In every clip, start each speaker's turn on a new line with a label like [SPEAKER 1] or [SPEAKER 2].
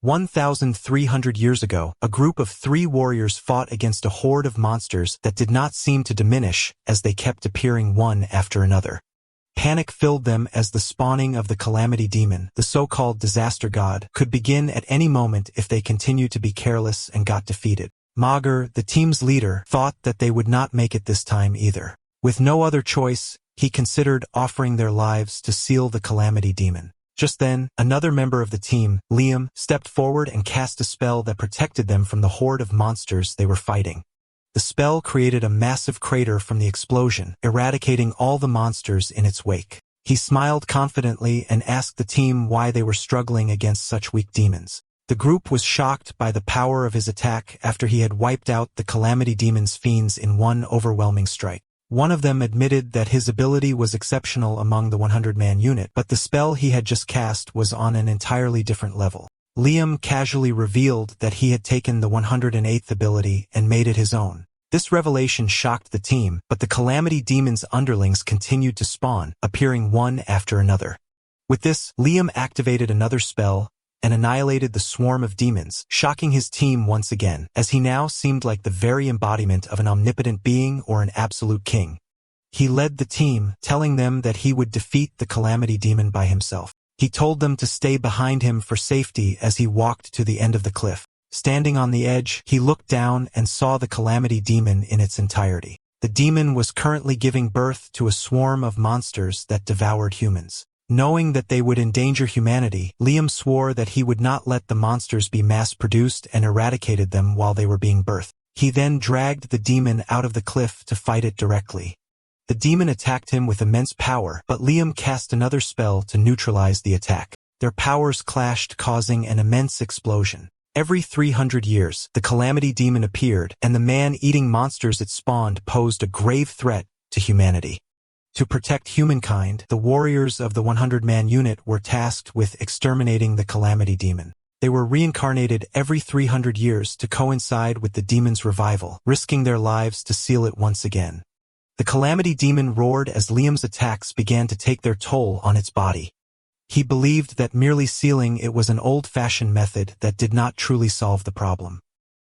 [SPEAKER 1] 1,300 years ago, a group of 3 warriors fought against a horde of monsters that did not seem to diminish as they kept appearing one after another. Panic filled them as the spawning of the Calamity Demon, the so-called disaster god, could begin at any moment if they continued to be careless and got defeated. Manga, the team's leader, thought that they would not make it this time either. With no other choice, he considered offering their lives to seal the Calamity Demon. Just then, another member of the team, Liam, stepped forward and cast a spell that protected them from the horde of monsters they were fighting. The spell created a massive crater from the explosion, eradicating all the monsters in its wake. He smiled confidently and asked the team why they were struggling against such weak demons. The group was shocked by the power of his attack after he had wiped out the Calamity Demon's fiends in one overwhelming strike. One of them admitted that his ability was exceptional among the 100-man unit, but the spell he had just cast was on an entirely different level. Liam casually revealed that he had taken the 108th ability and made it his own. This revelation shocked the team, but the Calamity Demon's underlings continued to spawn, appearing one after another. With this, Liam activated another spell and annihilated the swarm of demons, shocking his team once again, as he now seemed like the very embodiment of an omnipotent being or an absolute king. He led the team, telling them that he would defeat the Calamity Demon by himself. He told them to stay behind him for safety as he walked to the end of the cliff. Standing on the edge, he looked down and saw the Calamity Demon in its entirety. The demon was currently giving birth to a swarm of monsters that devoured humans. Knowing that they would endanger humanity, Liam swore that he would not let the monsters be mass-produced and eradicated them while they were being birthed. He then dragged the demon out of the cliff to fight it directly. The demon attacked him with immense power, but Liam cast another spell to neutralize the attack. Their powers clashed, causing an immense explosion. Every 300 years, the Calamity Demon appeared, and the man-eating monsters it spawned posed a grave threat to humanity. To protect humankind, the warriors of the 100-man unit were tasked with exterminating the Calamity Demon. They were reincarnated every 300 years to coincide with the demon's revival, risking their lives to seal it once again. The Calamity Demon roared as Liam's attacks began to take their toll on its body. He believed that merely sealing it was an old-fashioned method that did not truly solve the problem.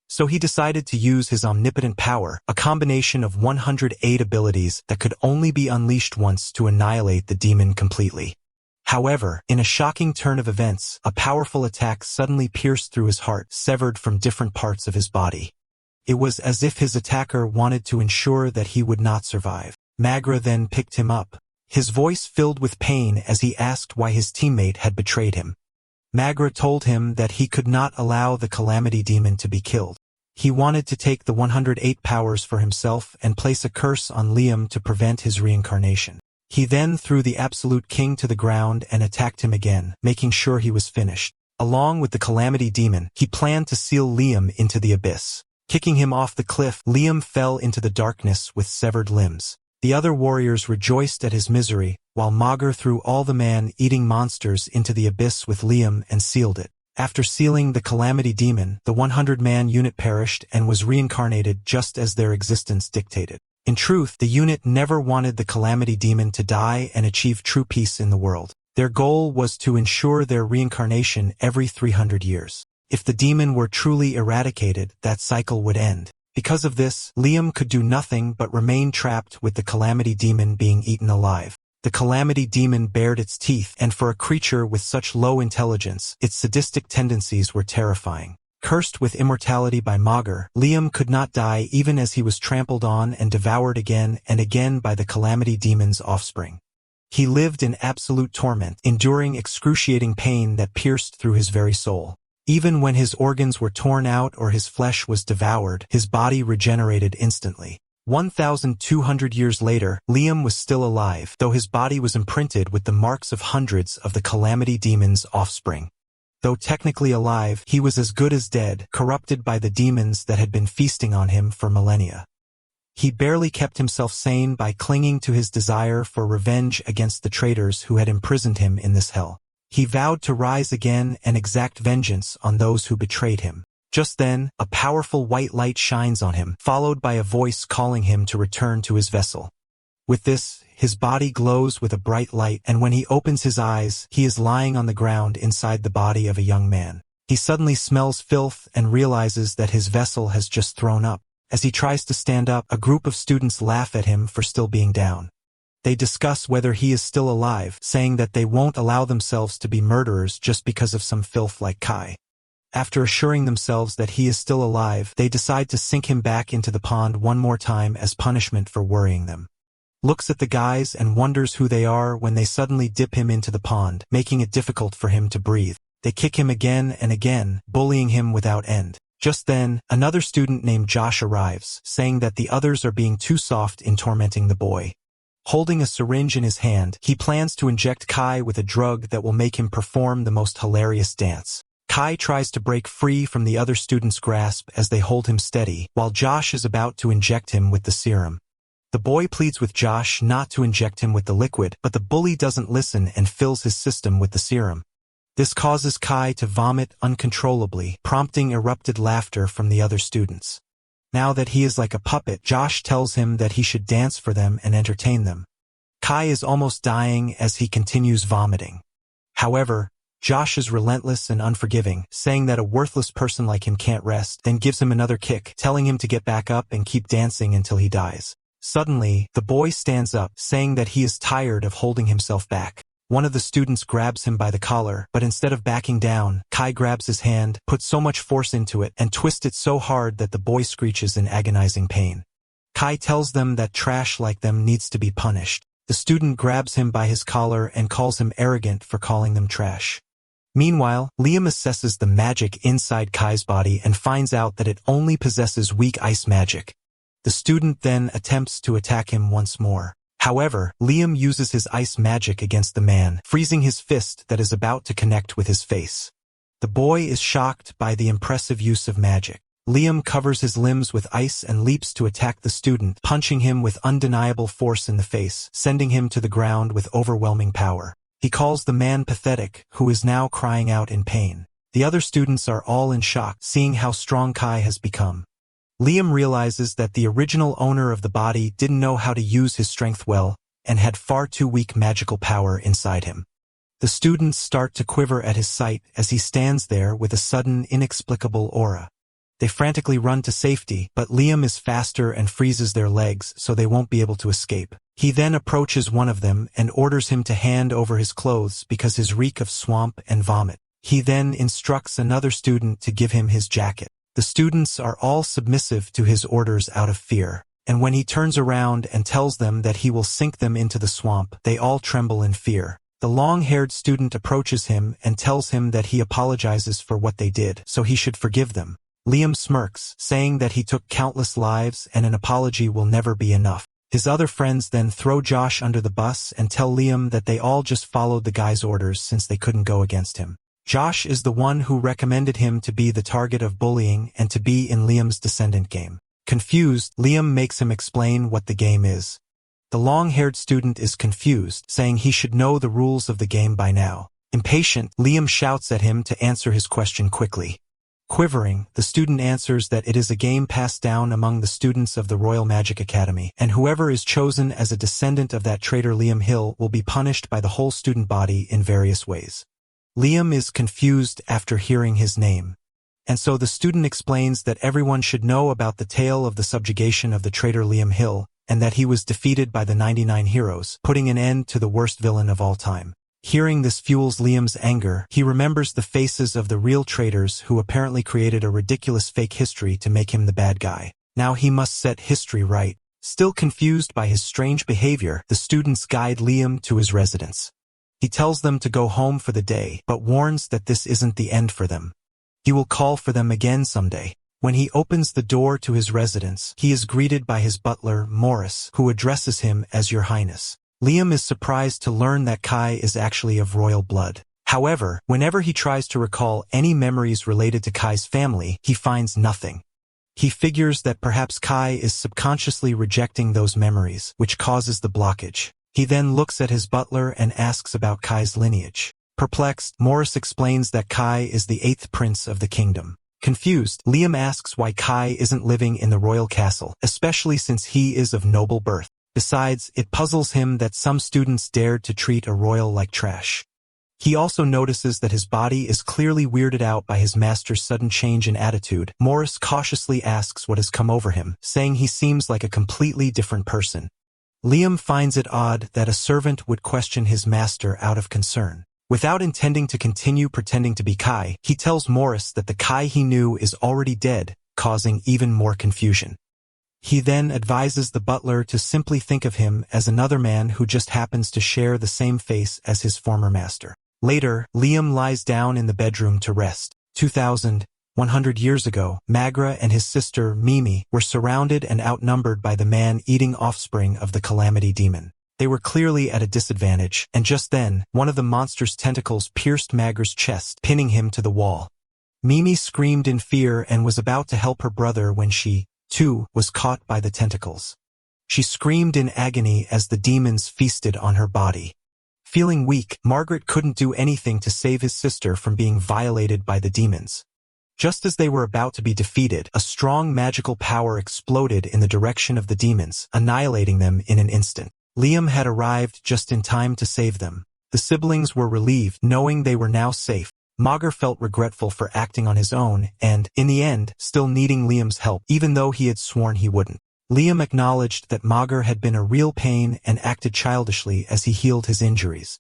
[SPEAKER 1] So he decided to use his omnipotent power, a combination of 108 abilities that could only be unleashed once to annihilate the demon completely. However, in a shocking turn of events, a powerful attack suddenly pierced through his heart, severed from different parts of his body. It was as if his attacker wanted to ensure that he would not survive. Manga then picked him up, his voice filled with pain as he asked why his teammate had betrayed him. Manga told him that he could not allow the Calamity Demon to be killed. He wanted to take the 108 powers for himself and place a curse on Liam to prevent his reincarnation. He then threw the Absolute King to the ground and attacked him again, making sure he was finished. Along with the Calamity Demon, he planned to seal Liam into the abyss. Kicking him off the cliff, Liam fell into the darkness with severed limbs. The other warriors rejoiced at his misery, while Manga threw all the man-eating monsters into the abyss with Liam and sealed it. After sealing the Calamity Demon, the 100-man unit perished and was reincarnated just as their existence dictated. In truth, the unit never wanted the Calamity Demon to die and achieve true peace in the world. Their goal was to ensure their reincarnation every 300 years. If the demon were truly eradicated, that cycle would end. Because of this, Liam could do nothing but remain trapped with the Calamity Demon being eaten alive. The Calamity Demon bared its teeth, and for a creature with such low intelligence, its sadistic tendencies were terrifying. Cursed with immortality by Manga, Liam could not die even as he was trampled on and devoured again and again by the Calamity Demon's offspring. He lived in absolute torment, enduring excruciating pain that pierced through his very soul. Even when his organs were torn out or his flesh was devoured, his body regenerated instantly. 1,200 years later, Liam was still alive, though his body was imprinted with the marks of hundreds of the Calamity Demon's offspring. Though technically alive, he was as good as dead, corrupted by the demons that had been feasting on him for millennia. He barely kept himself sane by clinging to his desire for revenge against the traitors who had imprisoned him in this hell. He vowed to rise again and exact vengeance on those who betrayed him. Just then, a powerful white light shines on him, followed by a voice calling him to return to his vessel. With this, his body glows with a bright light, and when he opens his eyes, he is lying on the ground inside the body of a young man. He suddenly smells filth and realizes that his vessel has just thrown up. As he tries to stand up, a group of students laugh at him for still being down. They discuss whether he is still alive, saying that they won't allow themselves to be murderers just because of some filth like Kai. After assuring themselves that he is still alive, they decide to sink him back into the pond one more time as punishment for worrying them. Looks at the guys and wonders who they are when they suddenly dip him into the pond, making it difficult for him to breathe. They kick him again and again, bullying him without end. Just then, another student named Josh arrives, saying that the others are being too soft in tormenting the boy. Holding a syringe in his hand, he plans to inject Kai with a drug that will make him perform the most hilarious dance. Kai tries to break free from the other student's grasp as they hold him steady, while Josh is about to inject him with the serum. The boy pleads with Josh not to inject him with the liquid, but the bully doesn't listen and fills his system with the serum. This causes Kai to vomit uncontrollably, prompting erupted laughter from the other students. Now that he is like a puppet, Josh tells him that he should dance for them and entertain them. Kai is almost dying as he continues vomiting. However, Josh is relentless and unforgiving, saying that a worthless person like him can't rest, then gives him another kick, telling him to get back up and keep dancing until he dies. Suddenly, the boy stands up, saying that he is tired of holding himself back. One of the students grabs him by the collar, but instead of backing down, Kai grabs his hand, puts so much force into it, and twists it so hard that the boy screeches in agonizing pain. Kai tells them that trash like them needs to be punished. The student grabs him by his collar and calls him arrogant for calling them trash. Meanwhile, Liam assesses the magic inside Kai's body and finds out that it only possesses weak ice magic. The student then attempts to attack him once more. However, Liam uses his ice magic against the man, freezing his fist that is about to connect with his face. The boy is shocked by the impressive use of magic. Liam covers his limbs with ice and leaps to attack the student, punching him with undeniable force in the face, sending him to the ground with overwhelming power. He calls the man pathetic, who is now crying out in pain. The other students are all in shock, seeing how strong Kai has become. Liam realizes that the original owner of the body didn't know how to use his strength well, and had far too weak magical power inside him. The students start to quiver at his sight as he stands there with a sudden, inexplicable aura. They frantically run to safety, but Liam is faster and freezes their legs so they won't be able to escape. He then approaches one of them and orders him to hand over his clothes because his reek of swamp and vomit. He then instructs another student to give him his jacket. The students are all submissive to his orders out of fear, and when he turns around and tells them that he will sink them into the swamp, they all tremble in fear. The long-haired student approaches him and tells him that he apologizes for what they did, so he should forgive them. Liam smirks, saying that he took countless lives and an apology will never be enough. His other friends then throw Josh under the bus and tell Liam that they all just followed the guy's orders since they couldn't go against him. Josh is the one who recommended him to be the target of bullying and to be in Liam's descendant game. Confused, Liam makes him explain what the game is. The long-haired student is confused, saying he should know the rules of the game by now. Impatient, Liam shouts at him to answer his question quickly. Quivering, the student answers that it is a game passed down among the students of the Royal Magic Academy, and whoever is chosen as a descendant of that traitor Liam Hill will be punished by the whole student body in various ways. Liam is confused after hearing his name, and so the student explains that everyone should know about the tale of the subjugation of the traitor Liam Hill, and that he was defeated by the 99 heroes, putting an end to the worst villain of all time. Hearing this fuels Liam's anger. He remembers the faces of the real traitors who apparently created a ridiculous fake history to make him the bad guy. Now he must set history right. Still confused by his strange behavior, the students guide Liam to his residence. He tells them to go home for the day, but warns that this isn't the end for them. He will call for them again someday. When he opens the door to his residence, he is greeted by his butler, Morris, who addresses him as Your Highness. Liam is surprised to learn that Kai is actually of royal blood. However, whenever he tries to recall any memories related to Kai's family, he finds nothing. He figures that perhaps Kai is subconsciously rejecting those memories, which causes the blockage. He then looks at his butler and asks about Kai's lineage. Perplexed, Morris explains that Kai is the 8th prince of the kingdom. Confused, Liam asks why Kai isn't living in the royal castle, especially since he is of noble birth. Besides, it puzzles him that some students dared to treat a royal like trash. He also notices that his body is clearly weirded out by his master's sudden change in attitude. Morris cautiously asks what has come over him, saying he seems like a completely different person. Liam finds it odd that a servant would question his master out of concern. Without intending to continue pretending to be Kai, he tells Morris that the Kai he knew is already dead, causing even more confusion. He then advises the butler to simply think of him as another man who just happens to share the same face as his former master. Later, Liam lies down in the bedroom to rest. 2,100 years ago, Magra and his sister, Mimi, were surrounded and outnumbered by the man-eating offspring of the Calamity Demon. They were clearly at a disadvantage, and just then, one of the monster's tentacles pierced Magra's chest, pinning him to the wall. Mimi screamed in fear and was about to help her brother when she, too, was caught by the tentacles. She screamed in agony as the demons feasted on her body. Feeling weak, Margaret couldn't do anything to save his sister from being violated by the demons. Just as they were about to be defeated, a strong magical power exploded in the direction of the demons, annihilating them in an instant. Liam had arrived just in time to save them. The siblings were relieved, knowing they were now safe. Magar felt regretful for acting on his own and, in the end, still needing Liam's help, even though he had sworn he wouldn't. Liam acknowledged that Magar had been a real pain and acted childishly as he healed his injuries.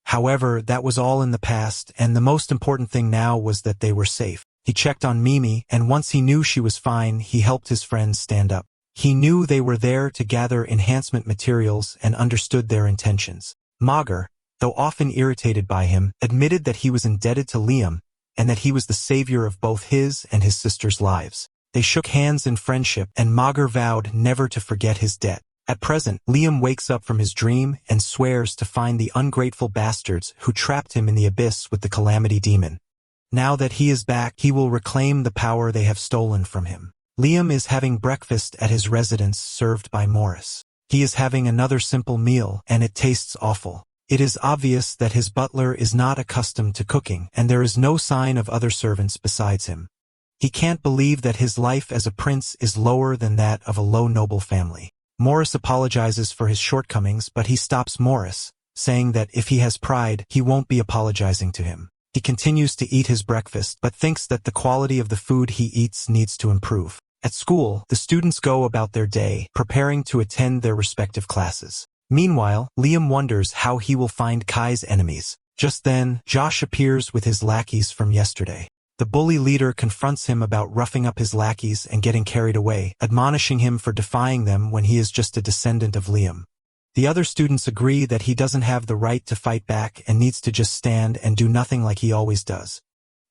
[SPEAKER 1] However, that was all in the past, and the most important thing now was that they were safe. He checked on Mimi, and once he knew she was fine, he helped his friends stand up. He knew they were there to gather enhancement materials and understood their intentions. Magar, though often irritated by him, admitted that he was indebted to Liam, and that he was the savior of both his and his sister's lives. They shook hands in friendship, and Magar vowed never to forget his debt. At present, Liam wakes up from his dream and swears to find the ungrateful bastards who trapped him in the abyss with the Calamity Demon. Now that he is back, he will reclaim the power they have stolen from him. Liam is having breakfast at his residence served by Morris. He is having another simple meal, and it tastes awful. It is obvious that his butler is not accustomed to cooking, and there is no sign of other servants besides him. He can't believe that his life as a prince is lower than that of a low noble family. Morris apologizes for his shortcomings, but he stops Morris, saying that if he has pride, he won't be apologizing to him. He continues to eat his breakfast, but thinks that the quality of the food he eats needs to improve. At school, the students go about their day, preparing to attend their respective classes. Meanwhile, Liam wonders how he will find Kai's enemies. Just then, Josh appears with his lackeys from yesterday. The bully leader confronts him about roughing up his lackeys and getting carried away, admonishing him for defying them when he is just a descendant of Liam. The other students agree that he doesn't have the right to fight back and needs to just stand and do nothing like he always does.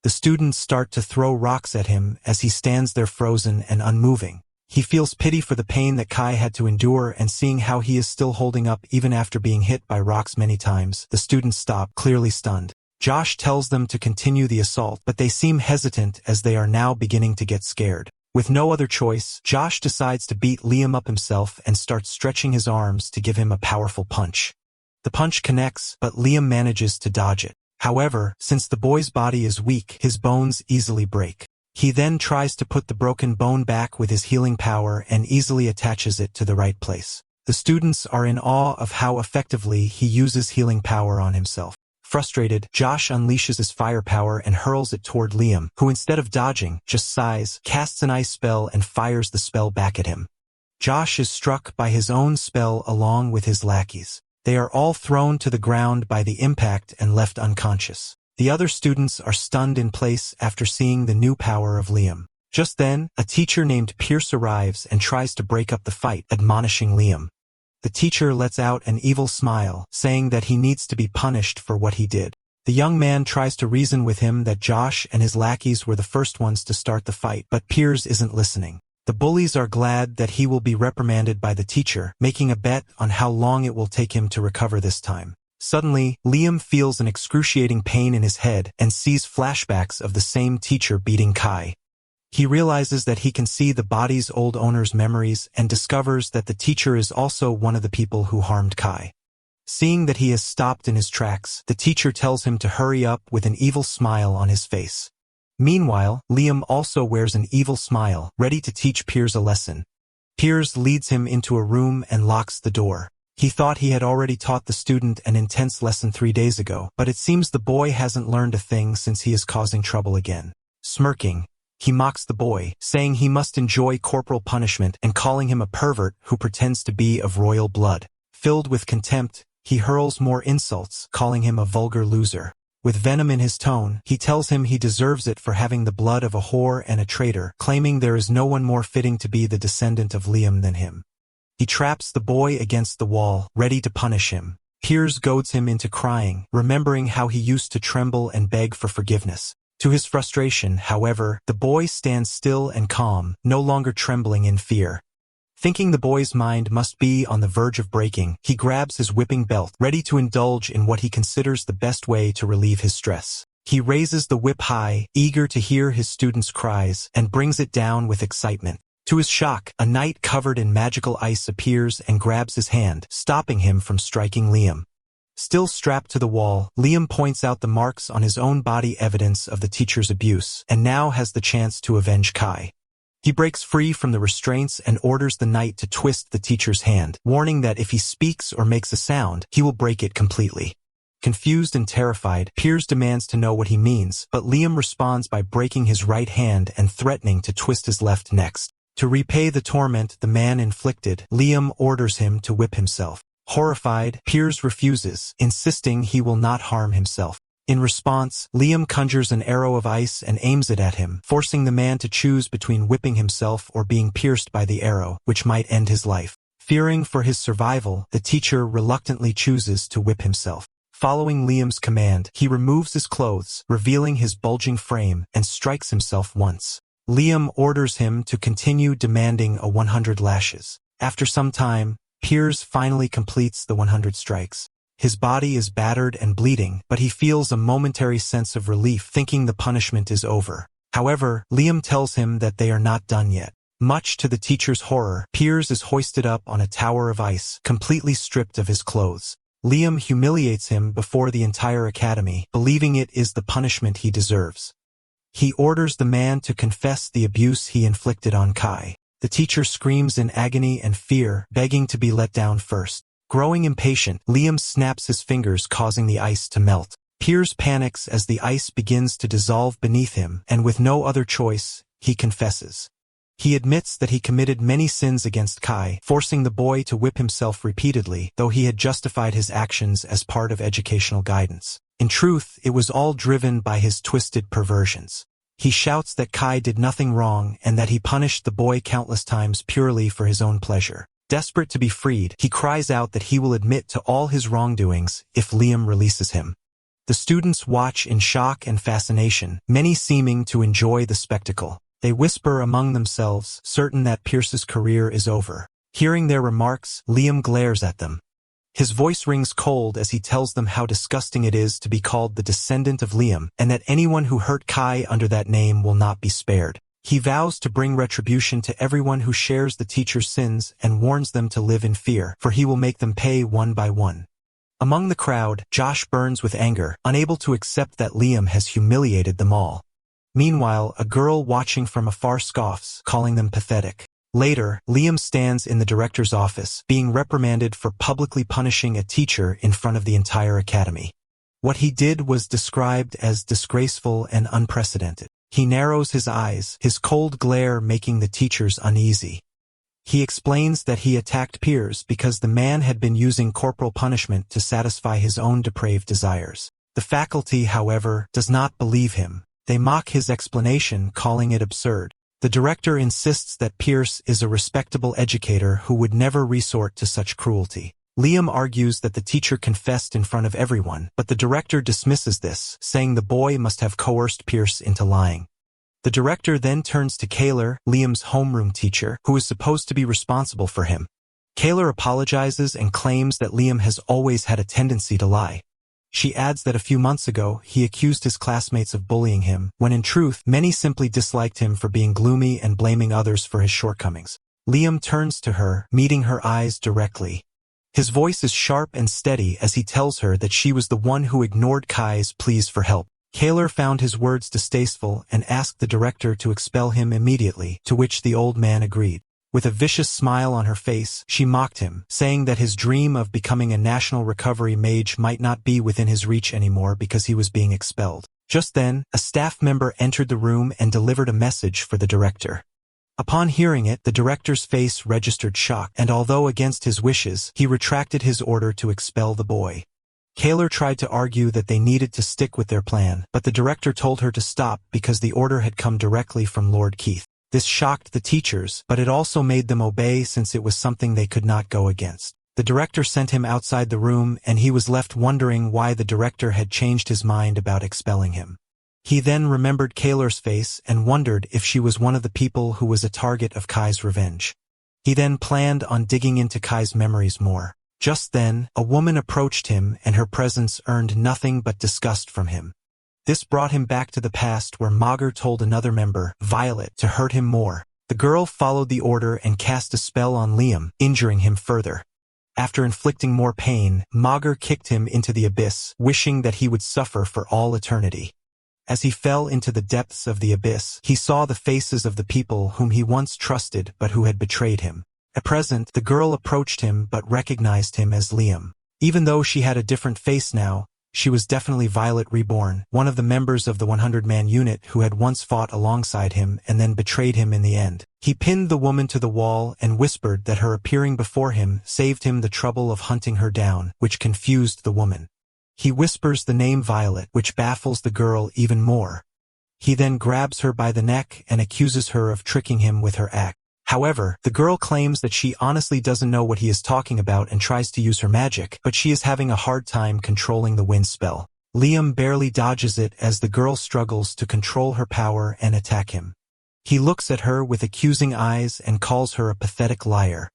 [SPEAKER 1] The students start to throw rocks at him as he stands there frozen and unmoving. He feels pity for the pain that Kai had to endure, and seeing how he is still holding up even after being hit by rocks many times, the students stop, clearly stunned. Josh tells them to continue the assault, but they seem hesitant as they are now beginning to get scared. With no other choice, Josh decides to beat Liam up himself and starts stretching his arms to give him a powerful punch. The punch connects, but Liam manages to dodge it. However, since the boy's body is weak, his bones easily break. He then tries to put the broken bone back with his healing power and easily attaches it to the right place. The students are in awe of how effectively he uses healing power on himself. Frustrated, Josh unleashes his firepower and hurls it toward Liam, who instead of dodging, just sighs, casts an ice spell and fires the spell back at him. Josh is struck by his own spell along with his lackeys. They are all thrown to the ground by the impact and left unconscious. The other students are stunned in place after seeing the new power of Liam. Just then, a teacher named Pierce arrives and tries to break up the fight, admonishing Liam. The teacher lets out an evil smile, saying that he needs to be punished for what he did. The young man tries to reason with him that Josh and his lackeys were the first ones to start the fight, but Pierce isn't listening. The bullies are glad that he will be reprimanded by the teacher, making a bet on how long it will take him to recover this time. Suddenly, Liam feels an excruciating pain in his head and sees flashbacks of the same teacher beating Kai. He realizes that he can see the body's old owner's memories and discovers that the teacher is also one of the people who harmed Kai. Seeing that he has stopped in his tracks, the teacher tells him to hurry up with an evil smile on his face. Meanwhile, Liam also wears an evil smile, ready to teach Piers a lesson. Piers leads him into a room and locks the door. He thought he had already taught the student an intense lesson 3 days ago, but it seems the boy hasn't learned a thing since he is causing trouble again. Smirking, he mocks the boy, saying he must enjoy corporal punishment and calling him a pervert who pretends to be of royal blood. Filled with contempt, he hurls more insults, calling him a vulgar loser. With venom in his tone, he tells him he deserves it for having the blood of a whore and a traitor, claiming there is no one more fitting to be the descendant of Liam than him. He traps the boy against the wall, ready to punish him. Piers goads him into crying, remembering how he used to tremble and beg for forgiveness. To his frustration, however, the boy stands still and calm, no longer trembling in fear. Thinking the boy's mind must be on the verge of breaking, he grabs his whipping belt, ready to indulge in what he considers the best way to relieve his stress. He raises the whip high, eager to hear his students' cries, and brings it down with excitement. To his shock, a knight covered in magical ice appears and grabs his hand, stopping him from striking Liam. Still strapped to the wall, Liam points out the marks on his own body, evidence of the teacher's abuse, and now has the chance to avenge Kai. He breaks free from the restraints and orders the knight to twist the teacher's hand, warning that if he speaks or makes a sound, he will break it completely. Confused and terrified, Piers demands to know what he means, but Liam responds by breaking his right hand and threatening to twist his left next. To repay the torment the man inflicted, Liam orders him to whip himself. Horrified, Piers refuses, insisting he will not harm himself. In response, Liam conjures an arrow of ice and aims it at him, forcing the man to choose between whipping himself or being pierced by the arrow, which might end his life. Fearing for his survival, the teacher reluctantly chooses to whip himself. Following Liam's command, he removes his clothes, revealing his bulging frame, and strikes himself once. Liam orders him to continue, demanding 100 lashes. After some time, Piers finally completes the 100 strikes. His body is battered and bleeding, but he feels a momentary sense of relief, thinking the punishment is over. However, Liam tells him that they are not done yet. Much to the teacher's horror, Piers is hoisted up on a tower of ice, completely stripped of his clothes. Liam humiliates him before the entire academy, believing it is the punishment he deserves. He orders the man to confess the abuse he inflicted on Kai. The teacher screams in agony and fear, begging to be let down first. Growing impatient, Liam snaps his fingers, causing the ice to melt. Piers panics as the ice begins to dissolve beneath him, and with no other choice, he confesses. He admits that he committed many sins against Kai, forcing the boy to whip himself repeatedly, though he had justified his actions as part of educational guidance. In truth, it was all driven by his twisted perversions. He shouts that Kai did nothing wrong and that he punished the boy countless times purely for his own pleasure. Desperate to be freed, he cries out that he will admit to all his wrongdoings if Liam releases him. The students watch in shock and fascination, many seeming to enjoy the spectacle. They whisper among themselves, certain that Pierce's career is over. Hearing their remarks, Liam glares at them. His voice rings cold as he tells them how disgusting it is to be called the descendant of Liam, and that anyone who hurt Kai under that name will not be spared. He vows to bring retribution to everyone who shares the teacher's sins and warns them to live in fear, for he will make them pay one by one. Among the crowd, Josh burns with anger, unable to accept that Liam has humiliated them all. Meanwhile, a girl watching from afar scoffs, calling them pathetic. Later, Liam stands in the director's office, being reprimanded for publicly punishing a teacher in front of the entire academy. What he did was described as disgraceful and unprecedented. He narrows his eyes, his cold glare making the teachers uneasy. He explains that he attacked Piers because the man had been using corporal punishment to satisfy his own depraved desires. The faculty, however, does not believe him. They mock his explanation, calling it absurd. The director insists that Piers is a respectable educator who would never resort to such cruelty. Liam argues that the teacher confessed in front of everyone, but the director dismisses this, saying the boy must have coerced Piers into lying. The director then turns to Kayler, Liam's homeroom teacher, who is supposed to be responsible for him. Kayler apologizes and claims that Liam has always had a tendency to lie. She adds that a few months ago, he accused his classmates of bullying him, when in truth, many simply disliked him for being gloomy and blaming others for his shortcomings. Liam turns to her, meeting her eyes directly. His voice is sharp and steady as he tells her that she was the one who ignored Kai's pleas for help. Kayler found his words distasteful and asked the director to expel him immediately, to which the old man agreed. With a vicious smile on her face, she mocked him, saying that his dream of becoming a national recovery mage might not be within his reach anymore because he was being expelled. Just then, a staff member entered the room and delivered a message for the director. Upon hearing it, the director's face registered shock, and although against his wishes, he retracted his order to expel the boy. Kaylor tried to argue that they needed to stick with their plan, but the director told her to stop because the order had come directly from Lord Keith. This shocked the teachers, but it also made them obey since it was something they could not go against. The director sent him outside the room, and he was left wondering why the director had changed his mind about expelling him. He then remembered Kaylor's face and wondered if she was one of the people who was a target of Kai's revenge. He then planned on digging into Kai's memories more. Just then, a woman approached him, and her presence earned nothing but disgust from him. This brought him back to the past where Magar told another member, Violet, to hurt him more. The girl followed the order and cast a spell on Liam, injuring him further. After inflicting more pain, Magar kicked him into the abyss, wishing that he would suffer for all eternity. As he fell into the depths of the abyss, he saw the faces of the people whom he once trusted but who had betrayed him. At present, the girl approached him but recognized him as Liam. Even though she had a different face now, she was definitely Violet Reborn, one of the members of the 100-man unit who had once fought alongside him and then betrayed him in the end. He pinned the woman to the wall and whispered that her appearing before him saved him the trouble of hunting her down, which confused the woman. He whispers the name Violet, which baffles the girl even more. He then grabs her by the neck and accuses her of tricking him with her act. However, the girl claims that she honestly doesn't know what he is talking about and tries to use her magic, but she is having a hard time controlling the wind spell. Liam barely dodges it as the girl struggles to control her power and attack him. He looks at her with accusing eyes and calls her a pathetic liar.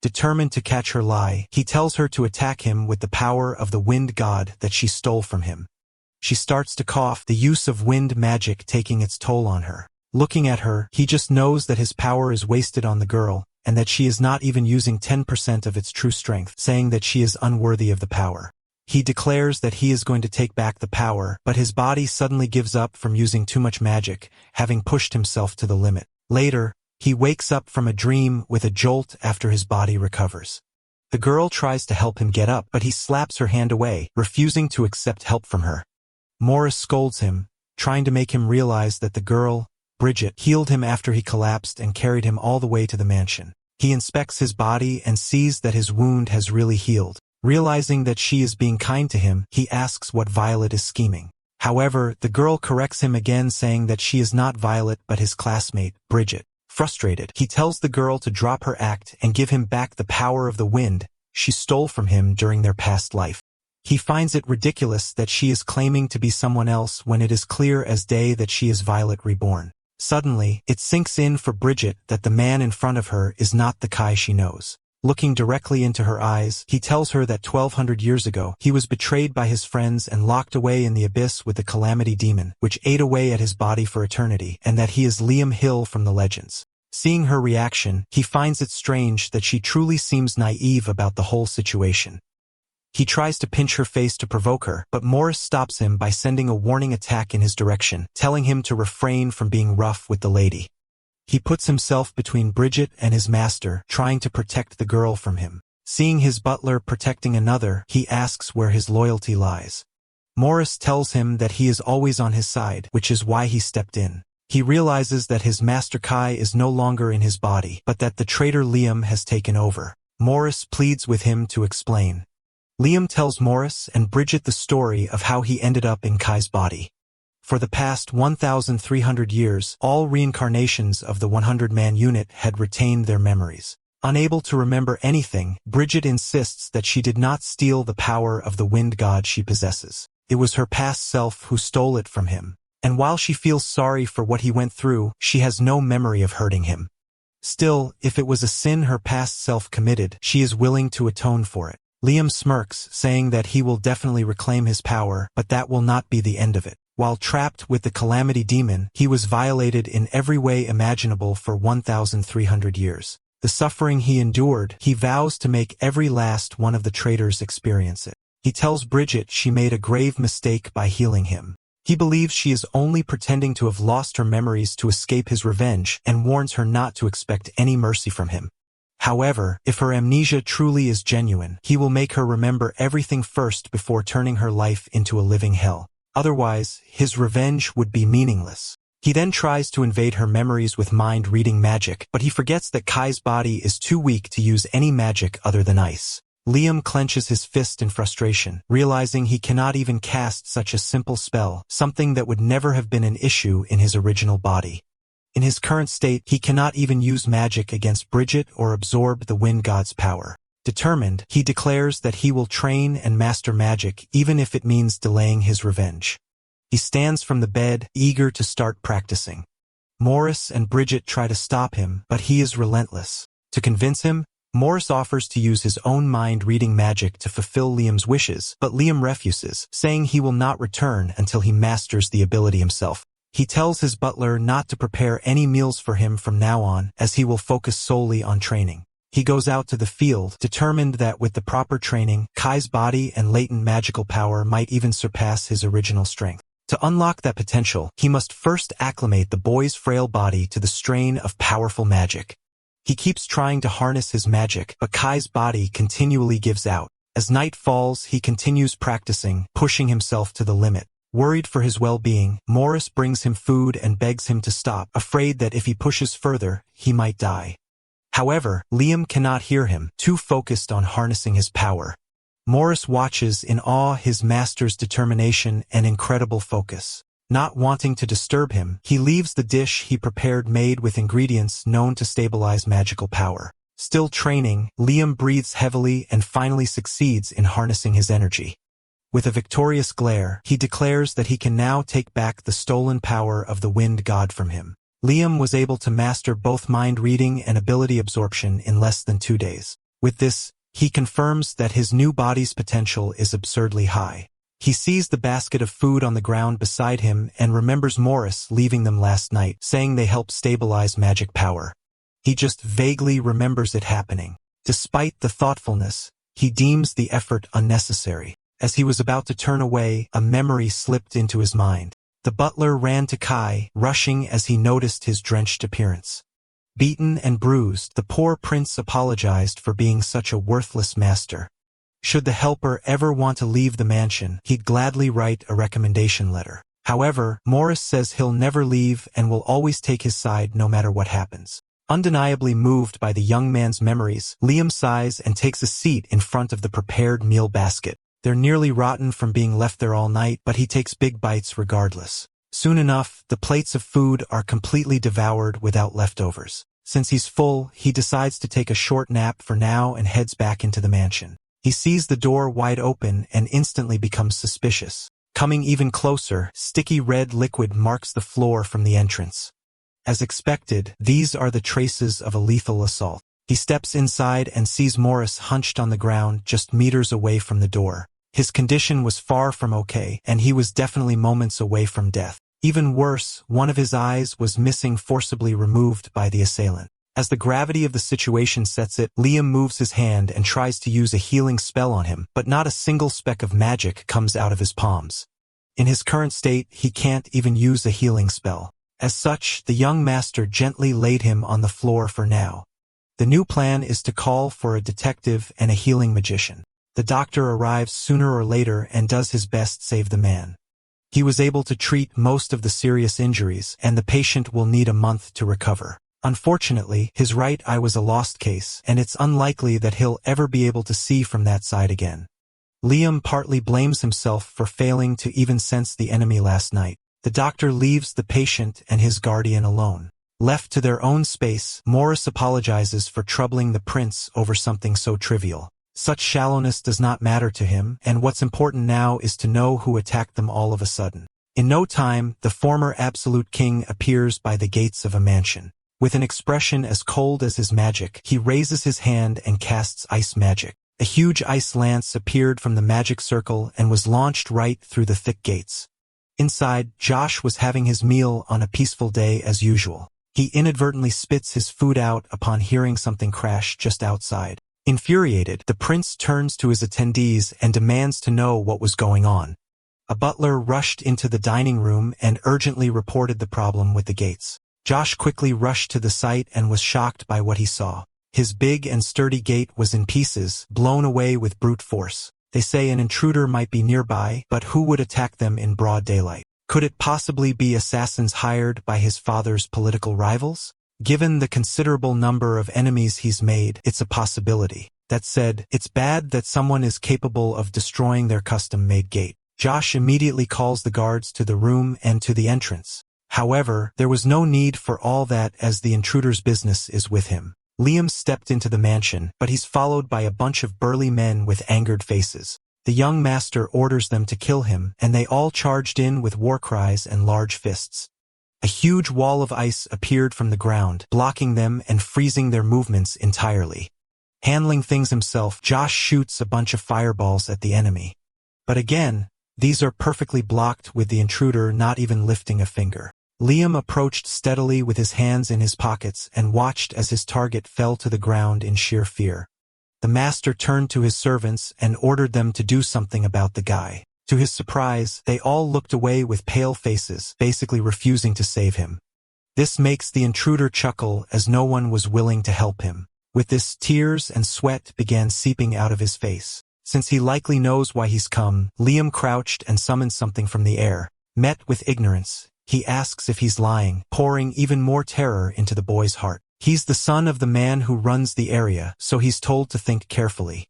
[SPEAKER 1] Determined to catch her lie, he tells her to attack him with the power of the wind god that she stole from him. She starts to cough, the use of wind magic taking its toll on her. Looking at her, he just knows that his power is wasted on the girl, and that she is not even using 10% of its true strength, saying that she is unworthy of the power. He declares that he is going to take back the power, but his body suddenly gives up from using too much magic, having pushed himself to the limit. Later, he wakes up from a dream with a jolt after his body recovers. The girl tries to help him get up, but he slaps her hand away, refusing to accept help from her. Morris scolds him, trying to make him realize that the girl, Bridget, healed him after he collapsed and carried him all the way to the mansion. He inspects his body and sees that his wound has really healed. Realizing that she is being kind to him, he asks what Violet is scheming. However, the girl corrects him again, saying that she is not Violet but his classmate, Bridget. Frustrated, he tells the girl to drop her act and give him back the power of the wind she stole from him during their past life. He finds it ridiculous that she is claiming to be someone else when it is clear as day that she is Violet Reborn. Suddenly, it sinks in for Bridget that the man in front of her is not the Kai she knows. Looking directly into her eyes, he tells her that 1200 years ago, he was betrayed by his friends and locked away in the abyss with the Calamity Demon, which ate away at his body for eternity, and that he is Liam Hill from the legends. Seeing her reaction, he finds it strange that she truly seems naive about the whole situation. He tries to pinch her face to provoke her, but Morris stops him by sending a warning attack in his direction, telling him to refrain from being rough with the lady. He puts himself between Bridget and his master, trying to protect the girl from him. Seeing his butler protecting another, he asks where his loyalty lies. Morris tells him that he is always on his side, which is why he stepped in. He realizes that his master Kai is no longer in his body, but that the traitor Liam has taken over. Morris pleads with him to explain. Liam tells Morris and Bridget the story of how he ended up in Kai's body. For the past 1,300 years, all reincarnations of the 100-man unit had retained their memories. Unable to remember anything, Bridget insists that she did not steal the power of the wind god she possesses. It was her past self who stole it from him. And while she feels sorry for what he went through, she has no memory of hurting him. Still, if it was a sin her past self committed, she is willing to atone for it. Liam smirks, saying that he will definitely reclaim his power, but that will not be the end of it. While trapped with the Calamity Demon, he was violated in every way imaginable for 1,300 years. The suffering he endured, he vows to make every last one of the traitors experience it. He tells Bridget she made a grave mistake by healing him. He believes she is only pretending to have lost her memories to escape his revenge and warns her not to expect any mercy from him. However, if her amnesia truly is genuine, he will make her remember everything first before turning her life into a living hell. Otherwise, his revenge would be meaningless. He then tries to invade her memories with mind-reading magic, but he forgets that Kai's body is too weak to use any magic other than ice. Liam clenches his fist in frustration, realizing he cannot even cast such a simple spell, something that would never have been an issue in his original body. In his current state, he cannot even use magic against Bridget or absorb the wind god's power. Determined, he declares that he will train and master magic even if it means delaying his revenge. He stands from the bed, eager to start practicing. Morris and Bridget try to stop him, but he is relentless. To convince him, Morris offers to use his own mind-reading magic to fulfill Liam's wishes, but Liam refuses, saying he will not return until he masters the ability himself. He tells his butler not to prepare any meals for him from now on, as he will focus solely on training. He goes out to the field, determined that with the proper training, Kai's body and latent magical power might even surpass his original strength. To unlock that potential, he must first acclimate the boy's frail body to the strain of powerful magic. He keeps trying to harness his magic, but Kai's body continually gives out. As night falls, he continues practicing, pushing himself to the limit. Worried for his well-being, Morris brings him food and begs him to stop, afraid that if he pushes further, he might die. However, Liam cannot hear him, too focused on harnessing his power. Morris watches in awe his master's determination and incredible focus. Not wanting to disturb him, he leaves the dish he prepared made with ingredients known to stabilize magical power. Still training, Liam breathes heavily and finally succeeds in harnessing his energy. With a victorious glare, he declares that he can now take back the stolen power of the wind god from him. Liam was able to master both mind reading and ability absorption in less than 2 days. With this, he confirms that his new body's potential is absurdly high. He sees the basket of food on the ground beside him and remembers Morris leaving them last night, saying they helped stabilize magic power. He just vaguely remembers it happening. Despite the thoughtfulness, he deems the effort unnecessary. As he was about to turn away, a memory slipped into his mind. The butler ran to Kai, rushing as he noticed his drenched appearance. Beaten and bruised, the poor prince apologized for being such a worthless master. Should the helper ever want to leave the mansion, he'd gladly write a recommendation letter. However, Morris says he'll never leave and will always take his side no matter what happens. Undeniably moved by the young man's memories, Liam sighs and takes a seat in front of the prepared meal basket. They're nearly rotten from being left there all night, but he takes big bites regardless. Soon enough, the plates of food are completely devoured without leftovers. Since he's full, he decides to take a short nap for now and heads back into the mansion. He sees the door wide open and instantly becomes suspicious. Coming even closer, sticky red liquid marks the floor from the entrance. As expected, these are the traces of a lethal assault. He steps inside and sees Morris hunched on the ground just meters away from the door. His condition was far from okay, and he was definitely moments away from death. Even worse, one of his eyes was missing, forcibly removed by the assailant. As the gravity of the situation sets it, Liam moves his hand and tries to use a healing spell on him, but not a single speck of magic comes out of his palms. In his current state, he can't even use a healing spell. As such, the young master gently laid him on the floor for now. The new plan is to call for a detective and a healing magician. The doctor arrives sooner or later and does his best to save the man. He was able to treat most of the serious injuries, and the patient will need a month to recover. Unfortunately, his right eye was a lost case, and it's unlikely that he'll ever be able to see from that side again. Liam partly blames himself for failing to even sense the enemy last night. The doctor leaves the patient and his guardian alone. Left to their own space, Morris apologizes for troubling the prince over something so trivial. Such shallowness does not matter to him, and what's important now is to know who attacked them all of a sudden. In no time, the former absolute king appears by the gates of a mansion. With an expression as cold as his magic, he raises his hand and casts ice magic. A huge ice lance appeared from the magic circle and was launched right through the thick gates. Inside, Josh was having his meal on a peaceful day as usual. He inadvertently spits his food out upon hearing something crash just outside. Infuriated, the prince turns to his attendees and demands to know what was going on. A butler rushed into the dining room and urgently reported the problem with the gates. Josh quickly rushed to the site and was shocked by what he saw. His big and sturdy gate was in pieces, blown away with brute force. They say an intruder might be nearby, but who would attack them in broad daylight? Could it possibly be assassins hired by his father's political rivals? Given the considerable number of enemies he's made, it's a possibility. That said, it's bad that someone is capable of destroying their custom-made gate. Josh immediately calls the guards to the room and to the entrance. However, there was no need for all that as the intruder's business is with him. Liam stepped into the mansion, but he's followed by a bunch of burly men with angered faces. The young master orders them to kill him, and they all charged in with war cries and large fists. A huge wall of ice appeared from the ground, blocking them and freezing their movements entirely. Handling things himself, Josh shoots a bunch of fireballs at the enemy. But again, these are perfectly blocked with the intruder not even lifting a finger. Liam approached steadily with his hands in his pockets and watched as his target fell to the ground in sheer fear. The master turned to his servants and ordered them to do something about the guy. To his surprise, they all looked away with pale faces, basically refusing to save him. This makes the intruder chuckle as no one was willing to help him. With this, tears and sweat began seeping out of his face. Since he likely knows why he's come, Liam crouched and summoned something from the air. Met with ignorance, he asks if he's lying, pouring even more terror into the boy's heart. He's the son of the man who runs the area, so he's told to think carefully.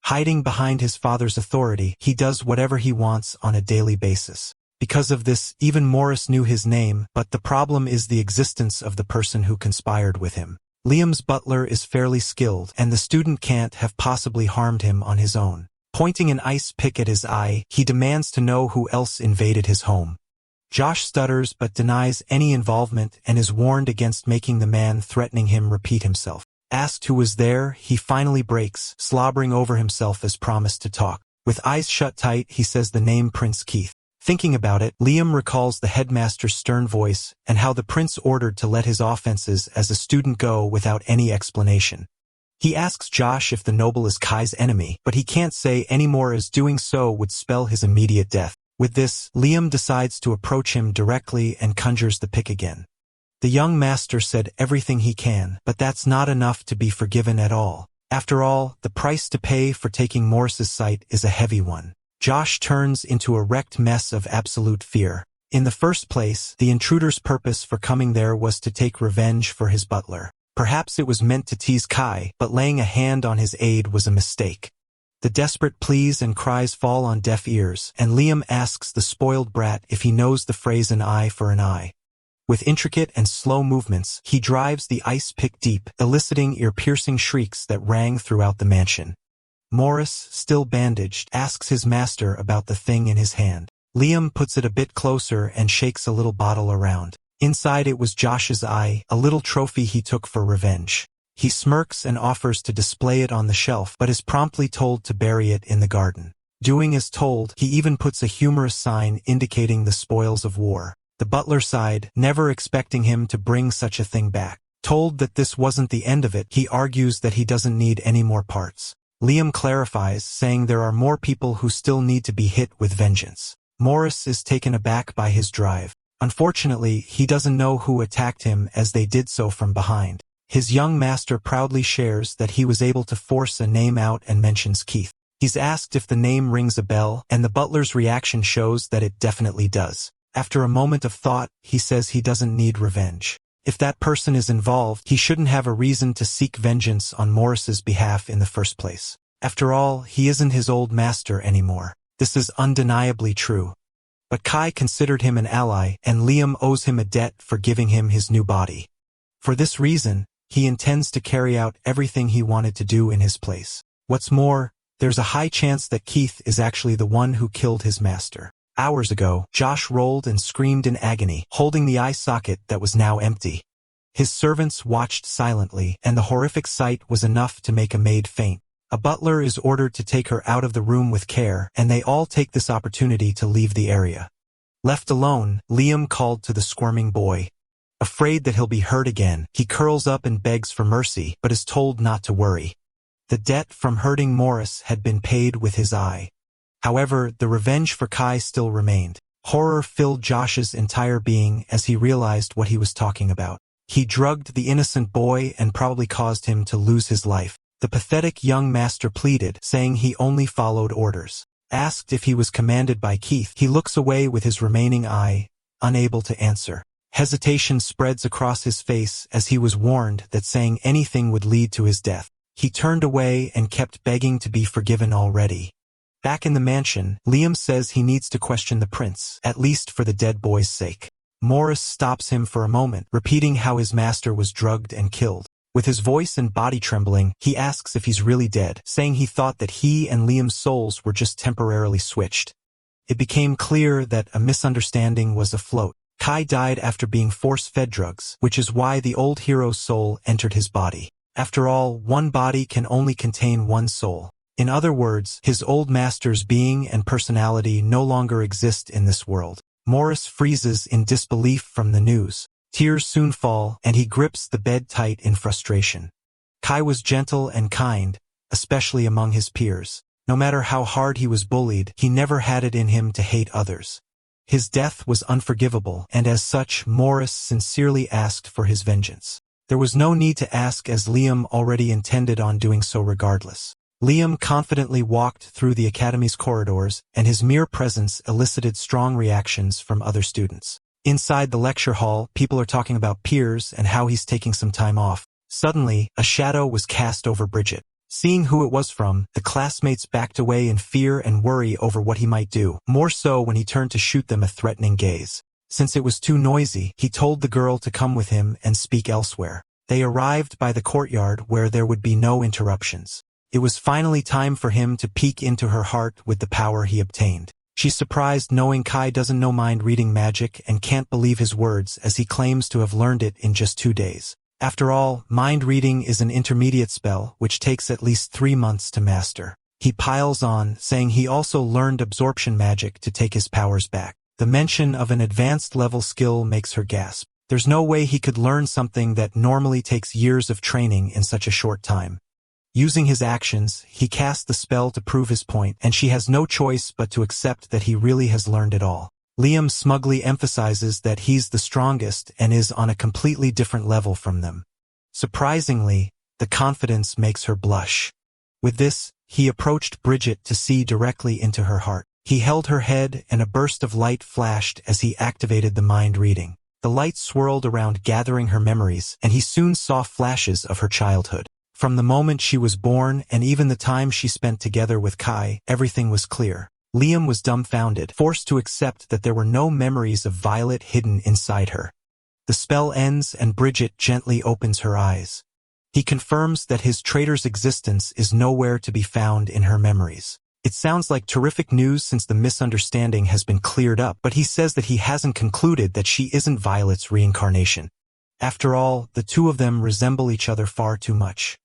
[SPEAKER 1] Hiding behind his father's authority, he does whatever he wants on a daily basis. Because of this, even Morris knew his name, but the problem is the existence of the person who conspired with him. Liam's butler is fairly skilled, and the student can't have possibly harmed him on his own. Pointing an ice pick at his eye, he demands to know who else invaded his home. Josh stutters but denies any involvement and is warned against making the man threatening him repeat himself. Asked who was there, he finally breaks, slobbering over himself as promised to talk. With eyes shut tight, he says the name Prince Keith. Thinking about it, Liam recalls the headmaster's stern voice and how the prince ordered to let his offenses as a student go without any explanation. He asks Josh if the noble is Kai's enemy, but he can't say any more as doing so would spell his immediate death. With this, Liam decides to approach him directly and conjures the pick again. The young master said everything he can, but that's not enough to be forgiven at all. After all, the price to pay for taking Morris's sight is a heavy one. Josh turns into a wrecked mess of absolute fear. In the first place, the intruder's purpose for coming there was to take revenge for his butler. Perhaps it was meant to tease Kai, but laying a hand on his aide was a mistake. The desperate pleas and cries fall on deaf ears, and Liam asks the spoiled brat if he knows the phrase an eye for an eye. With intricate and slow movements, he drives the ice pick deep, eliciting ear-piercing shrieks that rang throughout the mansion. Morris, still bandaged, asks his master about the thing in his hand. Liam puts it a bit closer and shakes a little bottle around. Inside it was Josh's eye, a little trophy he took for revenge. He smirks and offers to display it on the shelf, but is promptly told to bury it in the garden. Doing as told, he even puts a humorous sign indicating the spoils of war. The butler sighed, never expecting him to bring such a thing back. Told that this wasn't the end of it, he argues that he doesn't need any more parts. Liam clarifies, saying there are more people who still need to be hit with vengeance. Morris is taken aback by his drive. Unfortunately, he doesn't know who attacked him as they did so from behind. His young master proudly shares that he was able to force a name out and mentions Keith. He's asked if the name rings a bell, and the butler's reaction shows that it definitely does. After a moment of thought, he says he doesn't need revenge. If that person is involved, he shouldn't have a reason to seek vengeance on Morris's behalf in the first place. After all, he isn't his old master anymore. This is undeniably true. But Kai considered him an ally, and Liam owes him a debt for giving him his new body. For this reason, he intends to carry out everything he wanted to do in his place. What's more, there's a high chance that Keith is actually the one who killed his master. Hours ago, Josh rolled and screamed in agony, holding the eye socket that was now empty. His servants watched silently, and the horrific sight was enough to make a maid faint. A butler is ordered to take her out of the room with care, and they all take this opportunity to leave the area. Left alone, Liam called to the squirming boy. Afraid that he'll be hurt again, he curls up and begs for mercy, but is told not to worry. The debt from hurting Morris had been paid with his eye. However, the revenge for Kai still remained. Horror filled Josh's entire being as he realized what he was talking about. He drugged the innocent boy and probably caused him to lose his life. The pathetic young master pleaded, saying he only followed orders. Asked if he was commanded by Keith, he looks away with his remaining eye, unable to answer. Hesitation spreads across his face as he was warned that saying anything would lead to his death. He turned away and kept begging to be forgiven already. Back in the mansion, Liam says he needs to question the prince, at least for the dead boy's sake. Morris stops him for a moment, repeating how his master was drugged and killed. With his voice and body trembling, he asks if he's really dead, saying he thought that he and Liam's souls were just temporarily switched. It became clear that a misunderstanding was afloat. Kai died after being force-fed drugs, which is why the old hero's soul entered his body. After all, one body can only contain one soul. In other words, his old master's being and personality no longer exist in this world. Morris freezes in disbelief from the news. Tears soon fall, and he grips the bed tight in frustration. Kai was gentle and kind, especially among his peers. No matter how hard he was bullied, he never had it in him to hate others. His death was unforgivable, and as such, Morris sincerely asked for his vengeance. There was no need to ask, as Liam already intended on doing so regardless. Liam confidently walked through the academy's corridors, and his mere presence elicited strong reactions from other students. Inside the lecture hall, people are talking about Piers and how he's taking some time off. Suddenly, a shadow was cast over Bridget. Seeing who it was from, the classmates backed away in fear and worry over what he might do, more so when he turned to shoot them a threatening gaze. Since it was too noisy, he told the girl to come with him and speak elsewhere. They arrived by the courtyard where there would be no interruptions. It was finally time for him to peek into her heart with the power he obtained. She's surprised knowing Kai doesn't know mind reading magic and can't believe his words as he claims to have learned it in just 2 days. After all, mind reading is an intermediate spell which takes at least 3 months to master. He piles on, saying he also learned absorption magic to take his powers back. The mention of an advanced level skill makes her gasp. There's no way he could learn something that normally takes years of training in such a short time. Using his actions, he casts the spell to prove his point, and she has no choice but to accept that he really has learned it all. Liam smugly emphasizes that he's the strongest and is on a completely different level from them. Surprisingly, the confidence makes her blush. With this, he approached Bridget to see directly into her heart. He held her head, and a burst of light flashed as he activated the mind reading. The light swirled around, gathering her memories, and he soon saw flashes of her childhood. From the moment she was born and even the time she spent together with Kai, everything was clear. Liam was dumbfounded, forced to accept that there were no memories of Violet hidden inside her. The spell ends and Bridget gently opens her eyes. He confirms that his traitor's existence is nowhere to be found in her memories. It sounds like terrific news since the misunderstanding has been cleared up, but he says that he hasn't concluded that she isn't Violet's reincarnation. After all, the two of them resemble each other far too much.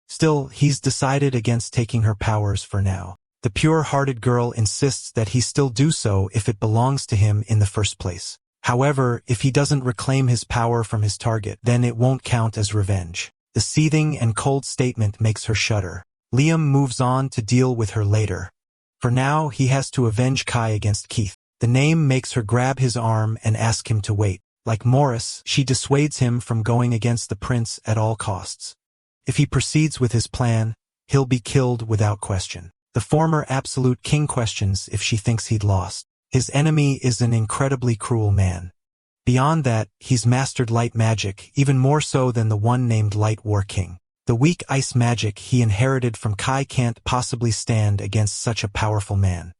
[SPEAKER 1] Still, he's decided against taking her powers for now. The pure-hearted girl insists that he still do so if it belongs to him in the first place. However, if he doesn't reclaim his power from his target, then it won't count as revenge. The seething and cold statement makes her shudder. Liam moves on to deal with her later. For now, he has to avenge Kai against Keith. The name makes her grab his arm and ask him to wait. Like Morris, she dissuades him from going against the prince at all costs. If he proceeds with his plan, he'll be killed without question. The former absolute king questions if she thinks he'd lost. His enemy is an incredibly cruel man. Beyond that, he's mastered light magic, even more so than the one named Light War King. The weak ice magic he inherited from Kai can't possibly stand against such a powerful man.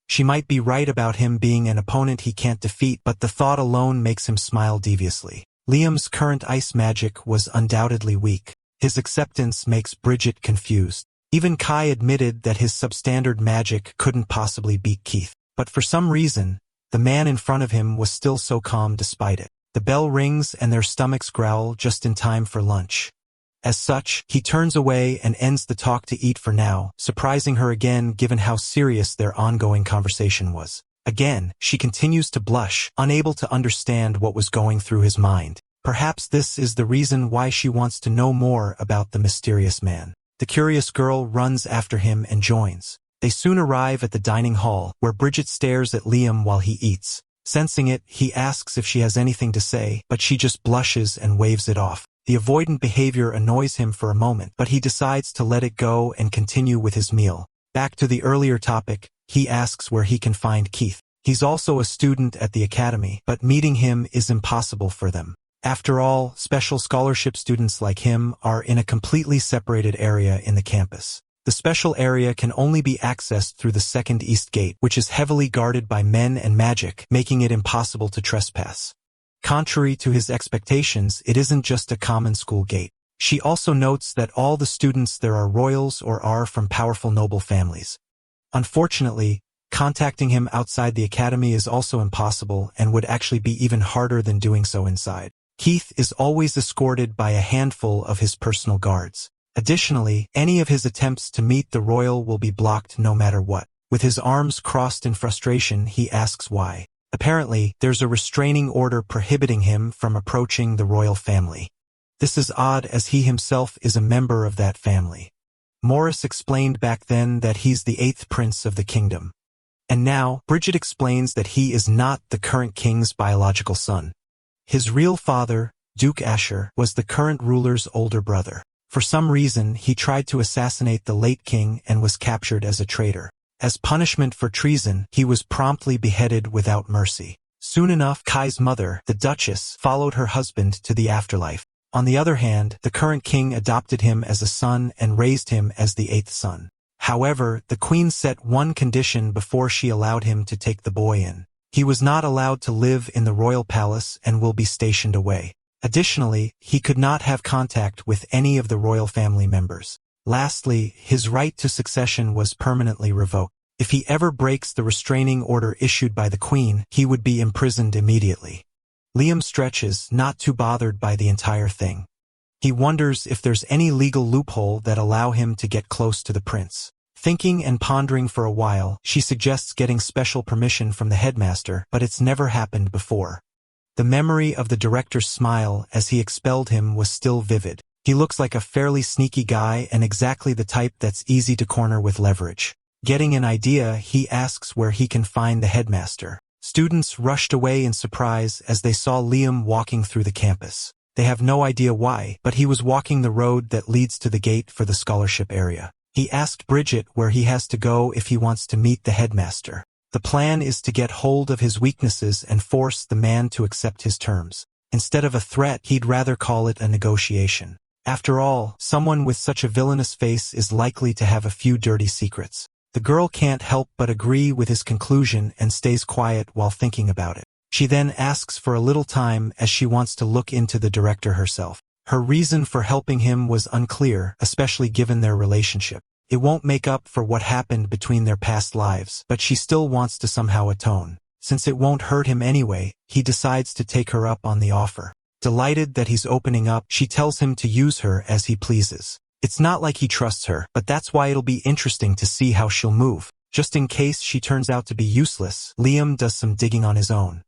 [SPEAKER 1] She might be right about him being an opponent he can't defeat, but the thought alone makes him smile deviously. Liam's current ice magic was undoubtedly weak. His acceptance makes Bridget confused. Even Kai admitted that his substandard magic couldn't possibly beat Keith. But for some reason, the man in front of him was still so calm despite it. The bell rings and their stomachs growl just in time for lunch. As such, he turns away and ends the talk to eat for now, surprising her again given how serious their ongoing conversation was. Again, she continues to blush, unable to understand what was going through his mind. Perhaps this is the reason why she wants to know more about the mysterious man. The curious girl runs after him and joins. They soon arrive at the dining hall, where Bridget stares at Liam while he eats. Sensing it, he asks if she has anything to say, but she just blushes and waves it off. The avoidant behavior annoys him for a moment, but he decides to let it go and continue with his meal. Back to the earlier topic, he asks where he can find Keith. He's also a student at the academy, but meeting him is impossible for them. After all, special scholarship students like him are in a completely separated area in the campus. The special area can only be accessed through the second east gate, which is heavily guarded by men and magic, making it impossible to trespass. Contrary to his expectations, it isn't just a common school gate. She also notes that all the students there are royals or are from powerful noble families. Unfortunately, contacting him outside the academy is also impossible and would actually be even harder than doing so inside. Keith is always escorted by a handful of his personal guards. Additionally, any of his attempts to meet the royal will be blocked no matter what. With his arms crossed in frustration, he asks why. Apparently, there's a restraining order prohibiting him from approaching the royal family. This is odd as he himself is a member of that family. Morris explained back then that he's the 8th prince of the kingdom. And now, Bridget explains that he is not the current king's biological son. His real father, Duke Asher, was the current ruler's older brother. For some reason, he tried to assassinate the late king and was captured as a traitor. As punishment for treason, he was promptly beheaded without mercy. Soon enough, Kai's mother, the Duchess, followed her husband to the afterlife. On the other hand, the current king adopted him as a son and raised him as the 8th son. However, the queen set one condition before she allowed him to take the boy in. He was not allowed to live in the royal palace and will be stationed away. Additionally, he could not have contact with any of the royal family members. Lastly, his right to succession was permanently revoked. If he ever breaks the restraining order issued by the queen, he would be imprisoned immediately. Liam stretches, not too bothered by the entire thing. He wonders if there's any legal loophole that allow him to get close to the prince. Thinking and pondering for a while, she suggests getting special permission from the headmaster, but it's never happened before. The memory of the director's smile as he expelled him was still vivid. He looks like a fairly sneaky guy and exactly the type that's easy to corner with leverage. Getting an idea, he asks where he can find the headmaster. Students rushed away in surprise as they saw Liam walking through the campus. They have no idea why, but he was walking the road that leads to the gate for the scholarship area. He asked Bridget where he has to go if he wants to meet the headmaster. The plan is to get hold of his weaknesses and force the man to accept his terms. Instead of a threat, he'd rather call it a negotiation. After all, someone with such a villainous face is likely to have a few dirty secrets. The girl can't help but agree with his conclusion and stays quiet while thinking about it. She then asks for a little time as she wants to look into the director herself. Her reason for helping him was unclear, especially given their relationship. It won't make up for what happened between their past lives, but she still wants to somehow atone. Since it won't hurt him anyway, he decides to take her up on the offer. Delighted that he's opening up, she tells him to use her as he pleases. It's not like he trusts her, but that's why it'll be interesting to see how she'll move. Just in case she turns out to be useless, Liam does some digging on his own.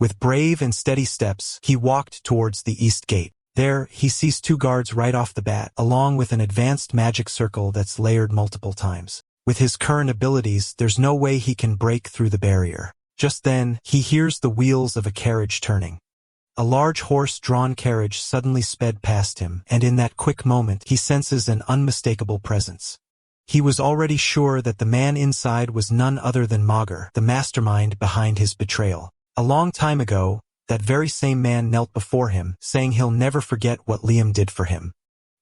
[SPEAKER 1] With brave and steady steps, he walked towards the east gate. There, he sees 2 guards right off the bat, along with an advanced magic circle that's layered multiple times. With his current abilities, there's no way he can break through the barrier. Just then, he hears the wheels of a carriage turning. A large horse-drawn carriage suddenly sped past him, and in that quick moment, he senses an unmistakable presence. He was already sure that the man inside was none other than Mauger, the mastermind behind his betrayal. A long time ago, that very same man knelt before him, saying he'll never forget what Liam did for him.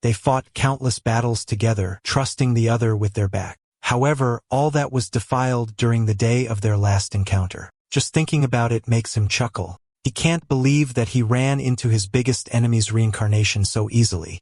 [SPEAKER 1] They fought countless battles together, trusting the other with their back. However, all that was defiled during the day of their last encounter. Just thinking about it makes him chuckle. He can't believe that he ran into his biggest enemy's reincarnation so easily.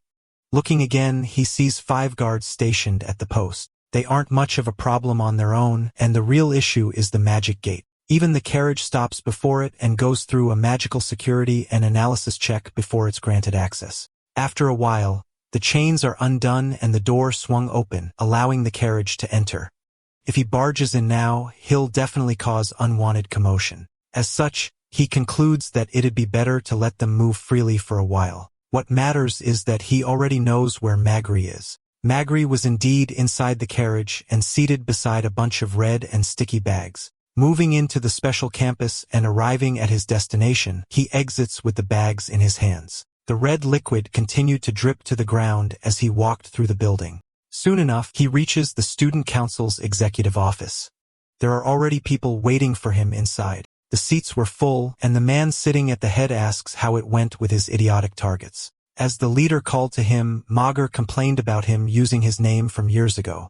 [SPEAKER 1] Looking again, he sees 5 guards stationed at the post. They aren't much of a problem on their own, and the real issue is the magic gate. Even the carriage stops before it and goes through a magical security and analysis check before it's granted access. After a while, the chains are undone and the door swung open, allowing the carriage to enter. If he barges in now, he'll definitely cause unwanted commotion. As such, he concludes that it'd be better to let them move freely for a while. What matters is that he already knows where Magri is. Magri was indeed inside the carriage and seated beside a bunch of red and sticky bags. Moving into the special campus and arriving at his destination, he exits with the bags in his hands. The red liquid continued to drip to the ground as he walked through the building. Soon enough, he reaches the student council's executive office. There are already people waiting for him inside. The seats were full, and the man sitting at the head asks how it went with his idiotic targets. As the leader called to him, Mager complained about him using his name from years ago.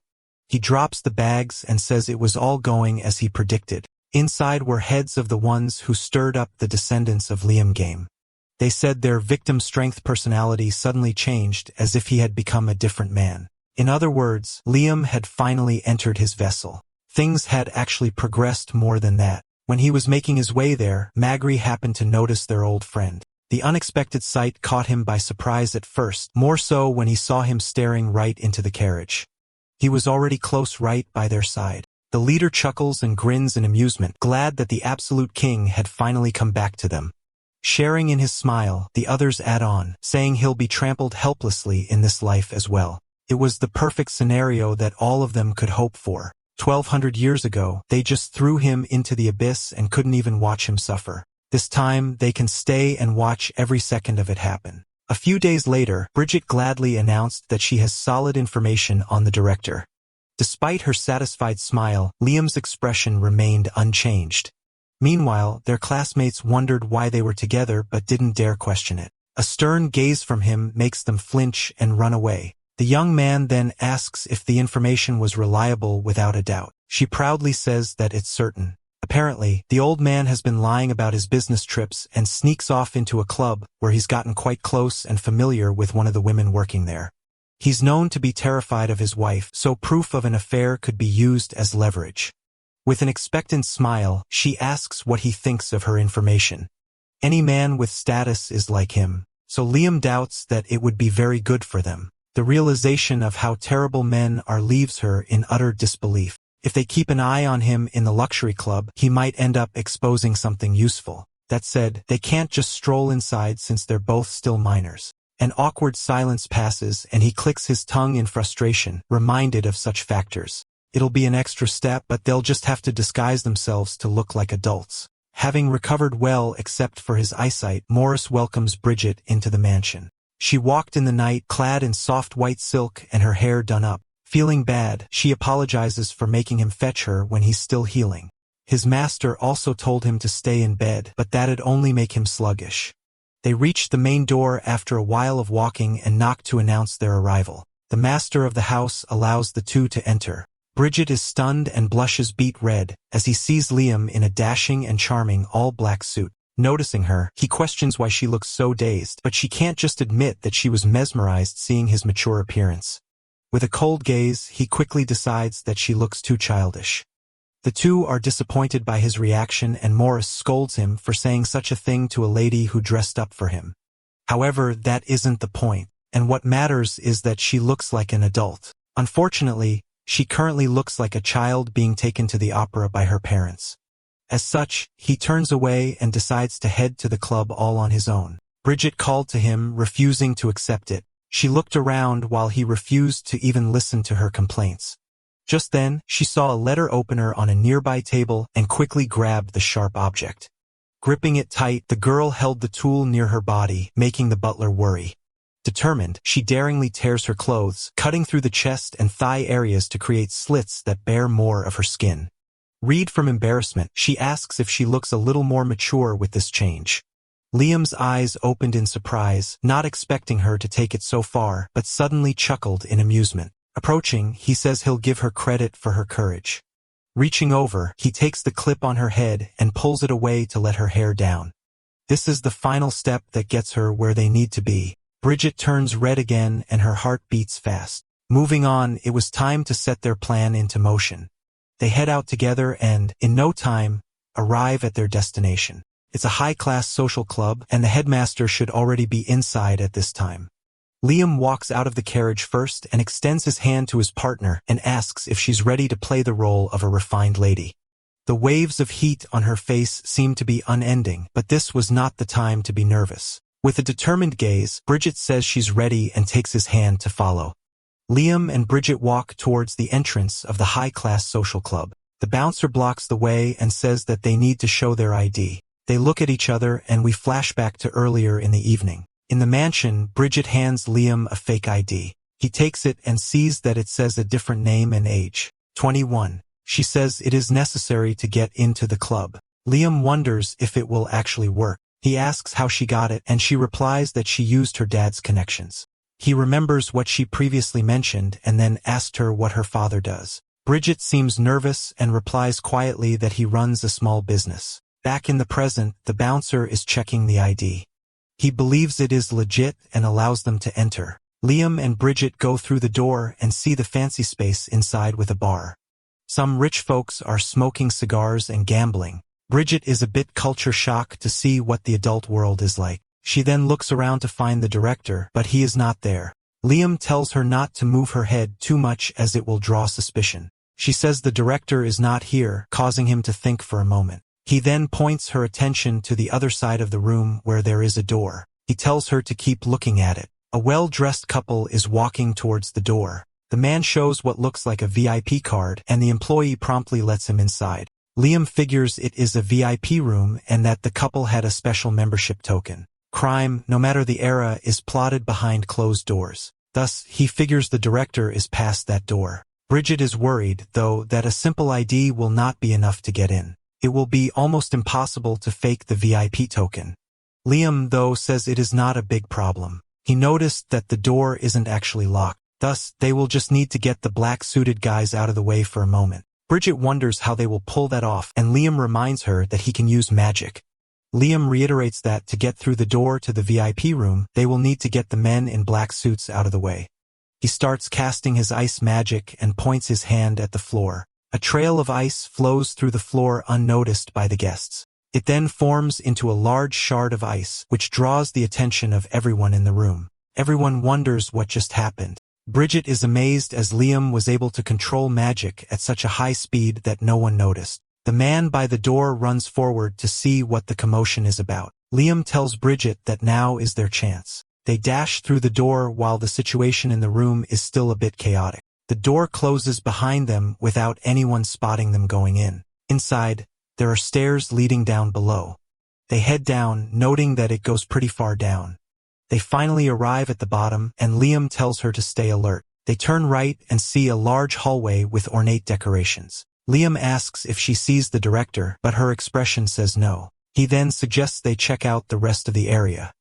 [SPEAKER 1] He drops the bags and says it was all going as he predicted. Inside were heads of the ones who stirred up the descendants of Liam Game. They said their victim strength personality suddenly changed as if he had become a different man. In other words, Liam had finally entered his vessel. Things had actually progressed more than that. When he was making his way there, Magri happened to notice their old friend. The unexpected sight caught him by surprise at first, more so when he saw him staring right into the carriage. He was already close right by their side. The leader chuckles and grins in amusement, glad that the absolute king had finally come back to them. Sharing in his smile, the others add on, saying he'll be trampled helplessly in this life as well. It was the perfect scenario that all of them could hope for. 1200 years ago, they just threw him into the abyss and couldn't even watch him suffer. This time, they can stay and watch every second of it happen. A few days later, Bridget gladly announced that she has solid information on the director. Despite her satisfied smile, Liam's expression remained unchanged. Meanwhile, their classmates wondered why they were together but didn't dare question it. A stern gaze from him makes them flinch and run away. The young man then asks if the information was reliable without a doubt. She proudly says that it's certain. Apparently, the old man has been lying about his business trips and sneaks off into a club where he's gotten quite close and familiar with one of the women working there. He's known to be terrified of his wife, so proof of an affair could be used as leverage. With an expectant smile, she asks what he thinks of her information. Any man with status is like him, so Liam doubts that it would be very good for them. The realization of how terrible men are leaves her in utter disbelief. If they keep an eye on him in the luxury club, he might end up exposing something useful. That said, they can't just stroll inside since they're both still minors. An awkward silence passes and he clicks his tongue in frustration, reminded of such factors. It'll be an extra step, but they'll just have to disguise themselves to look like adults. Having recovered well except for his eyesight, Morris welcomes Bridget into the mansion. She walked in the night, clad in soft white silk and her hair done up. Feeling bad, she apologizes for making him fetch her when he's still healing. His master also told him to stay in bed, but that'd only make him sluggish. They reached the main door after a while of walking and knock to announce their arrival. The master of the house allows the two to enter. Bridget is stunned and blushes beet red as he sees Liam in a dashing and charming all-black suit. Noticing her, he questions why she looks so dazed, but she can't just admit that she was mesmerized seeing his mature appearance. With a cold gaze, he quickly decides that she looks too childish. The two are disappointed by his reaction and Morris scolds him for saying such a thing to a lady who dressed up for him. However, that isn't the point, and what matters is that she looks like an adult. Unfortunately, she currently looks like a child being taken to the opera by her parents. As such, he turns away and decides to head to the club all on his own. Bridget called to him, refusing to accept it. She looked around while he refused to even listen to her complaints. Just then, she saw a letter opener on a nearby table and quickly grabbed the sharp object. Gripping it tight, the girl held the tool near her body, making the butler worry. Determined, she daringly tears her clothes, cutting through the chest and thigh areas to create slits that bare more of her skin. Read from embarrassment, she asks if she looks a little more mature with this change. Liam's eyes opened in surprise, not expecting her to take it so far, but suddenly chuckled in amusement. Approaching, he says he'll give her credit for her courage. Reaching over, he takes the clip on her head and pulls it away to let her hair down. This is the final step that gets her where they need to be. Bridget turns red again and her heart beats fast. Moving on, it was time to set their plan into motion. They head out together and, in no time, arrive at their destination. It's a high-class social club, and the headmaster should already be inside at this time. Liam walks out of the carriage first and extends his hand to his partner and asks if she's ready to play the role of a refined lady. The waves of heat on her face seem to be unending, but this was not the time to be nervous. With a determined gaze, Bridget says she's ready and takes his hand to follow. Liam and Bridget walk towards the entrance of the high-class social club. The bouncer blocks the way and says that they need to show their ID. They look at each other and we flash back to earlier in the evening. In the mansion, Bridget hands Liam a fake ID. He takes it and sees that it says a different name and age. 21. She says it is necessary to get into the club. Liam wonders if it will actually work. He asks how she got it and she replies that she used her dad's connections. He remembers what she previously mentioned and then asked her what her father does. Bridget seems nervous and replies quietly that he runs a small business. Back in the present, the bouncer is checking the ID. He believes it is legit and allows them to enter. Liam and Bridget go through the door and see the fancy space inside with a bar. Some rich folks are smoking cigars and gambling. Bridget is a bit culture shocked to see what the adult world is like. She then looks around to find the director, but he is not there. Liam tells her not to move her head too much as it will draw suspicion. She says the director is not here, causing him to think for a moment. He then points her attention to the other side of the room where there is a door. He tells her to keep looking at it. A well-dressed couple is walking towards the door. The man shows what looks like a VIP card, and the employee promptly lets him inside. Liam figures it is a VIP room and that the couple had a special membership token. Crime, no matter the era, is plotted behind closed doors. Thus, he figures the director is past that door. Bridget is worried, though, that a simple ID will not be enough to get in. It will be almost impossible to fake the VIP token. Liam, though, says it is not a big problem. He noticed that the door isn't actually locked. Thus, they will just need to get the black-suited guys out of the way for a moment. Bridget wonders how they will pull that off, and Liam reminds her that he can use magic. Liam reiterates that to get through the door to the VIP room, they will need to get the men in black suits out of the way. He starts casting his ice magic and points his hand at the floor. A trail of ice flows through the floor unnoticed by the guests. It then forms into a large shard of ice, which draws the attention of everyone in the room. Everyone wonders what just happened. Bridget is amazed as Liam was able to control magic at such a high speed that no one noticed. The man by the door runs forward to see what the commotion is about. Liam tells Bridget that now is their chance. They dash through the door while the situation in the room is still a bit chaotic. The door closes behind them without anyone spotting them going in. Inside, there are stairs leading down below. They head down, noting that it goes pretty far down. They finally arrive at the bottom, and Liam tells her to stay alert. They turn right and see a large hallway with ornate decorations. Liam asks if she sees the director, but her expression says no. He then suggests they check out the rest of the area.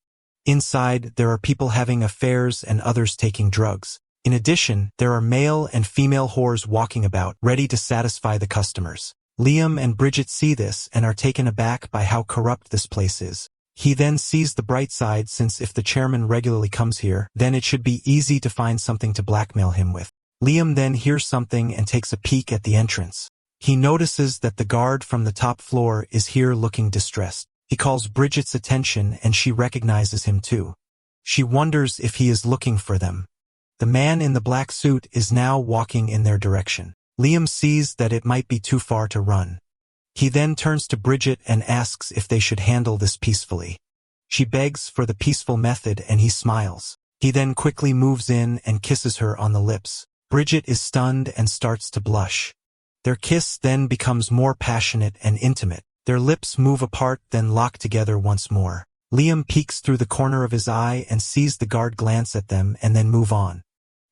[SPEAKER 1] Inside, there are people having affairs and others taking drugs. In addition, there are male and female whores walking about, ready to satisfy the customers. Liam and Bridget see this and are taken aback by how corrupt this place is. He then sees the bright side, since if the chairman regularly comes here, then it should be easy to find something to blackmail him with. Liam then hears something and takes a peek at the entrance. He notices that the guard from the top floor is here looking distressed. He calls Bridget's attention and she recognizes him too. She wonders if he is looking for them. The man in the black suit is now walking in their direction. Liam sees that it might be too far to run. He then turns to Bridget and asks if they should handle this peacefully. She begs for the peaceful method and he smiles. He then quickly moves in and kisses her on the lips. Bridget is stunned and starts to blush. Their kiss then becomes more passionate and intimate. Their lips move apart, then lock together once more. Liam peeks through the corner of his eye and sees the guard glance at them and then move on.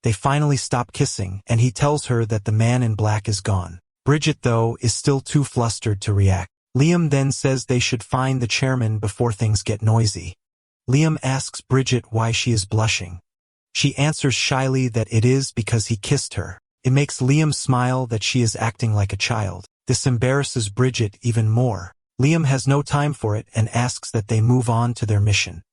[SPEAKER 1] They finally stop kissing, and he tells her that the man in black is gone. Bridget, though, is still too flustered to react. Liam then says they should find the chairman before things get noisy. Liam asks Bridget why she is blushing. She answers shyly that it is because he kissed her. It makes Liam smile that she is acting like a child. This embarrasses Bridget even more. Liam has no time for it and asks that they move on to their mission.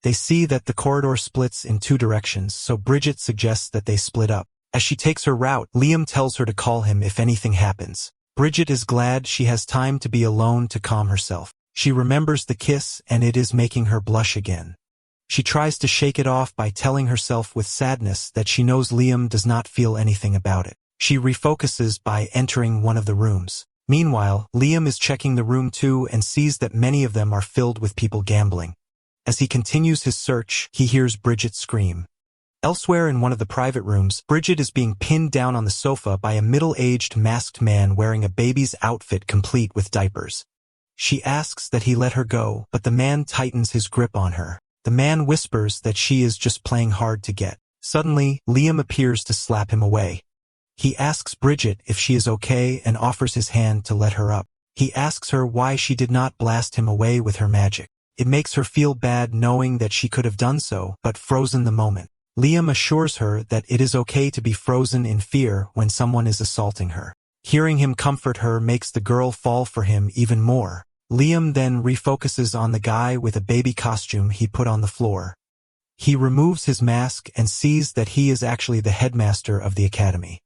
[SPEAKER 1] They see that the corridor splits in two directions, so Bridget suggests that they split up. As she takes her route, Liam tells her to call him if anything happens. Bridget is glad she has time to be alone to calm herself. She remembers the kiss and it is making her blush again. She tries to shake it off by telling herself with sadness that she knows Liam does not feel anything about it. She refocuses by entering one of the rooms. Meanwhile, Liam is checking the room too and sees that many of them are filled with people gambling. As he continues his search, he hears Bridget scream. Elsewhere in one of the private rooms, Bridget is being pinned down on the sofa by a middle-aged masked man wearing a baby's outfit complete with diapers. She asks that he let her go, but the man tightens his grip on her. The man whispers that she is just playing hard to get. Suddenly, Liam appears to slap him away. He asks Bridget if she is okay and offers his hand to let her up. He asks her why she did not blast him away with her magic. It makes her feel bad knowing that she could have done so, but frozen the moment. Liam assures her that it is okay to be frozen in fear when someone is assaulting her. Hearing him comfort her makes the girl fall for him even more. Liam then refocuses on the guy with a baby costume he put on the floor. He removes his mask and sees that he is actually the headmaster of the academy.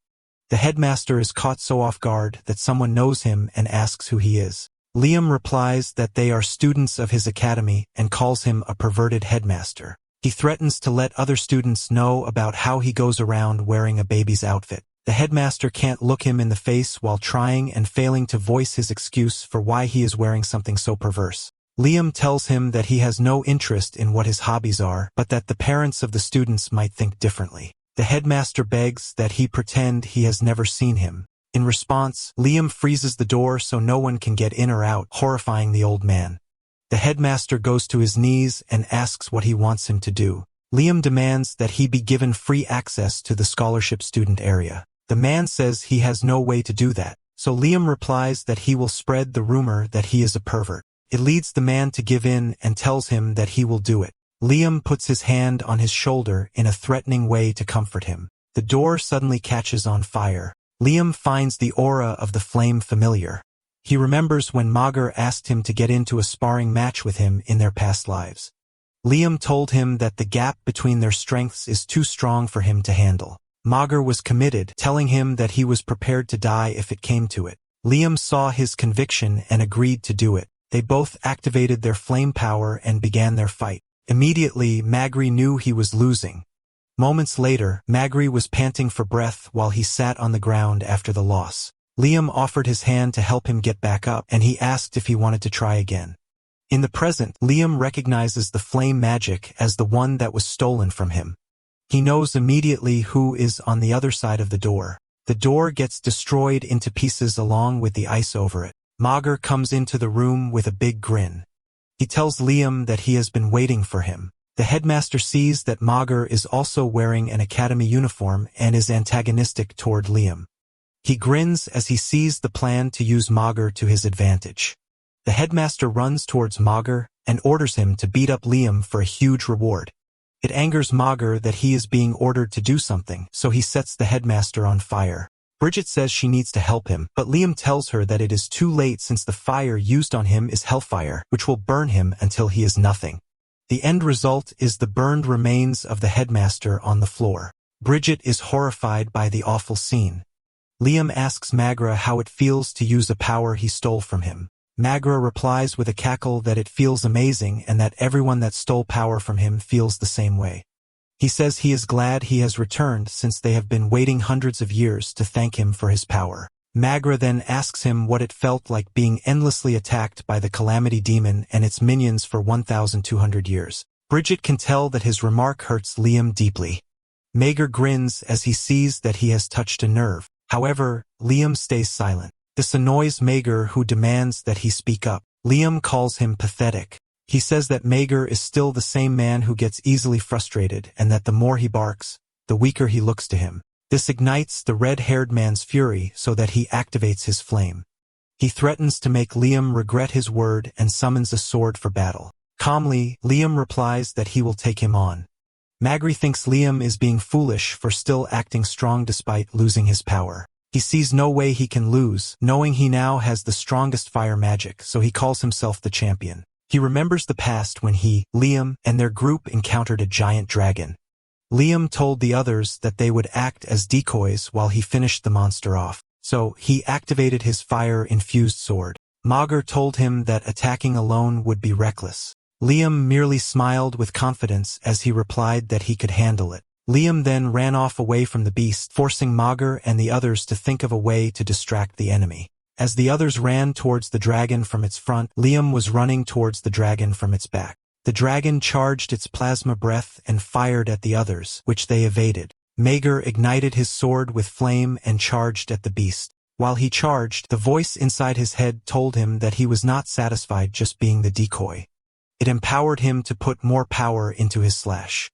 [SPEAKER 1] The headmaster is caught so off guard that someone knows him and asks who he is. Liam replies that they are students of his academy and calls him a perverted headmaster. He threatens to let other students know about how he goes around wearing a baby's outfit. The headmaster can't look him in the face while trying and failing to voice his excuse for why he is wearing something so perverse. Liam tells him that he has no interest in what his hobbies are, but that the parents of the students might think differently. The headmaster begs that he pretend he has never seen him. In response, Liam freezes the door so no one can get in or out, horrifying the old man. The headmaster goes to his knees and asks what he wants him to do. Liam demands that he be given free access to the scholarship student area. The man says he has no way to do that, so Liam replies that he will spread the rumor that he is a pervert. It leads the man to give in and tells him that he will do it. Liam puts his hand on his shoulder in a threatening way to comfort him. The door suddenly catches on fire. Liam finds the aura of the flame familiar. He remembers when Manga asked him to get into a sparring match with him in their past lives. Liam told him that the gap between their strengths is too strong for him to handle. Manga was committed, telling him that he was prepared to die if it came to it. Liam saw his conviction and agreed to do it. They both activated their flame power and began their fight. Immediately, Magri knew he was losing. Moments later, Magri was panting for breath while he sat on the ground after the loss. Liam offered his hand to help him get back up, and he asked if he wanted to try again. In the present, Liam recognizes the flame magic as the one that was stolen from him. He knows immediately who is on the other side of the door. The door gets destroyed into pieces along with the ice over it. Manga comes into the room with a big grin. He tells Liam that he has been waiting for him. The headmaster sees that Manga is also wearing an academy uniform and is antagonistic toward Liam. He grins as he sees the plan to use Manga to his advantage. The headmaster runs towards Manga and orders him to beat up Liam for a huge reward. It angers Manga that he is being ordered to do something, so he sets the headmaster on fire. Bridget says she needs to help him, but Liam tells her that it is too late since the fire used on him is hellfire, which will burn him until he is nothing. The end result is the burned remains of the headmaster on the floor. Bridget is horrified by the awful scene. Liam asks Manga how it feels to use a power he stole from him. Manga replies with a cackle that it feels amazing and that everyone that stole power from him feels the same way. He says he is glad he has returned since they have been waiting hundreds of years to thank him for his power. Manga then asks him what it felt like being endlessly attacked by the Calamity Demon and its minions for 1,200 years. Bridget can tell that his remark hurts Liam deeply. Manga grins as he sees that he has touched a nerve. However, Liam stays silent. This annoys Manga, who demands that he speak up. Liam calls him pathetic. He says that Manga is still the same man who gets easily frustrated and that the more he barks, the weaker he looks to him. This ignites the red-haired man's fury so that he activates his flame. He threatens to make Liam regret his word and summons a sword for battle. Calmly, Liam replies that he will take him on. Magri thinks Liam is being foolish for still acting strong despite losing his power. He sees no way he can lose, knowing he now has the strongest fire magic, so he calls himself the champion. He remembers the past when he, Liam, and their group encountered a giant dragon. Liam told the others that they would act as decoys while he finished the monster off, so he activated his fire-infused sword. Manga told him that attacking alone would be reckless. Liam merely smiled with confidence as he replied that he could handle it. Liam then ran off away from the beast, forcing Manga and the others to think of a way to distract the enemy. As the others ran towards the dragon from its front, Liam was running towards the dragon from its back. The dragon charged its plasma breath and fired at the others, which they evaded. Mager ignited his sword with flame and charged at the beast. While he charged, the voice inside his head told him that he was not satisfied just being the decoy. It empowered him to put more power into his slash.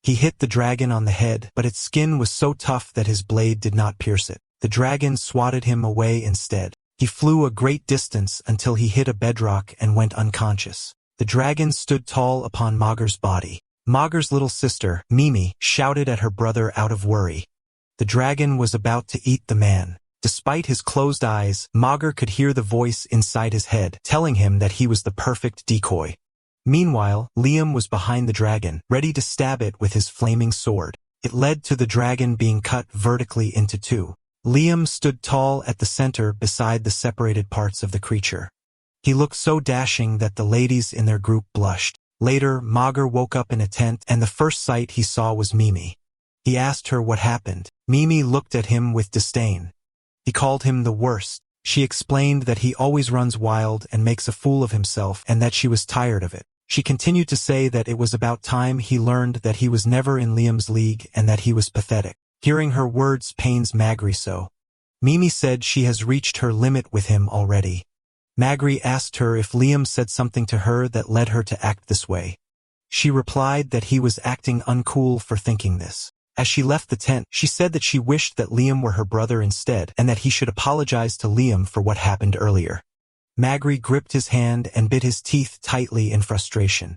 [SPEAKER 1] He hit the dragon on the head, but its skin was so tough that his blade did not pierce it. The dragon swatted him away instead. He flew a great distance until he hit a bedrock and went unconscious. The dragon stood tall upon Mager's body. Mager's little sister, Mimi, shouted at her brother out of worry. The dragon was about to eat the man. Despite his closed eyes, Mager could hear the voice inside his head, telling him that he was the perfect decoy. Meanwhile, Liam was behind the dragon, ready to stab it with his flaming sword. It led to the dragon being cut vertically into two. Liam stood tall at the center beside the separated parts of the creature. He looked so dashing that the ladies in their group blushed. Later, Mager woke up in a tent, and the first sight he saw was Mimi. He asked her what happened. Mimi looked at him with disdain. He called him the worst. She explained that he always runs wild and makes a fool of himself, and that she was tired of it. She continued to say that it was about time he learned that he was never in Liam's league and that he was pathetic. Hearing her words pains Magri so. Mimi said she has reached her limit with him already. Magri asked her if Liam said something to her that led her to act this way. She replied that he was acting uncool for thinking this. As she left the tent, she said that she wished that Liam were her brother instead and that he should apologize to Liam for what happened earlier. Magri gripped his hand and bit his teeth tightly in frustration.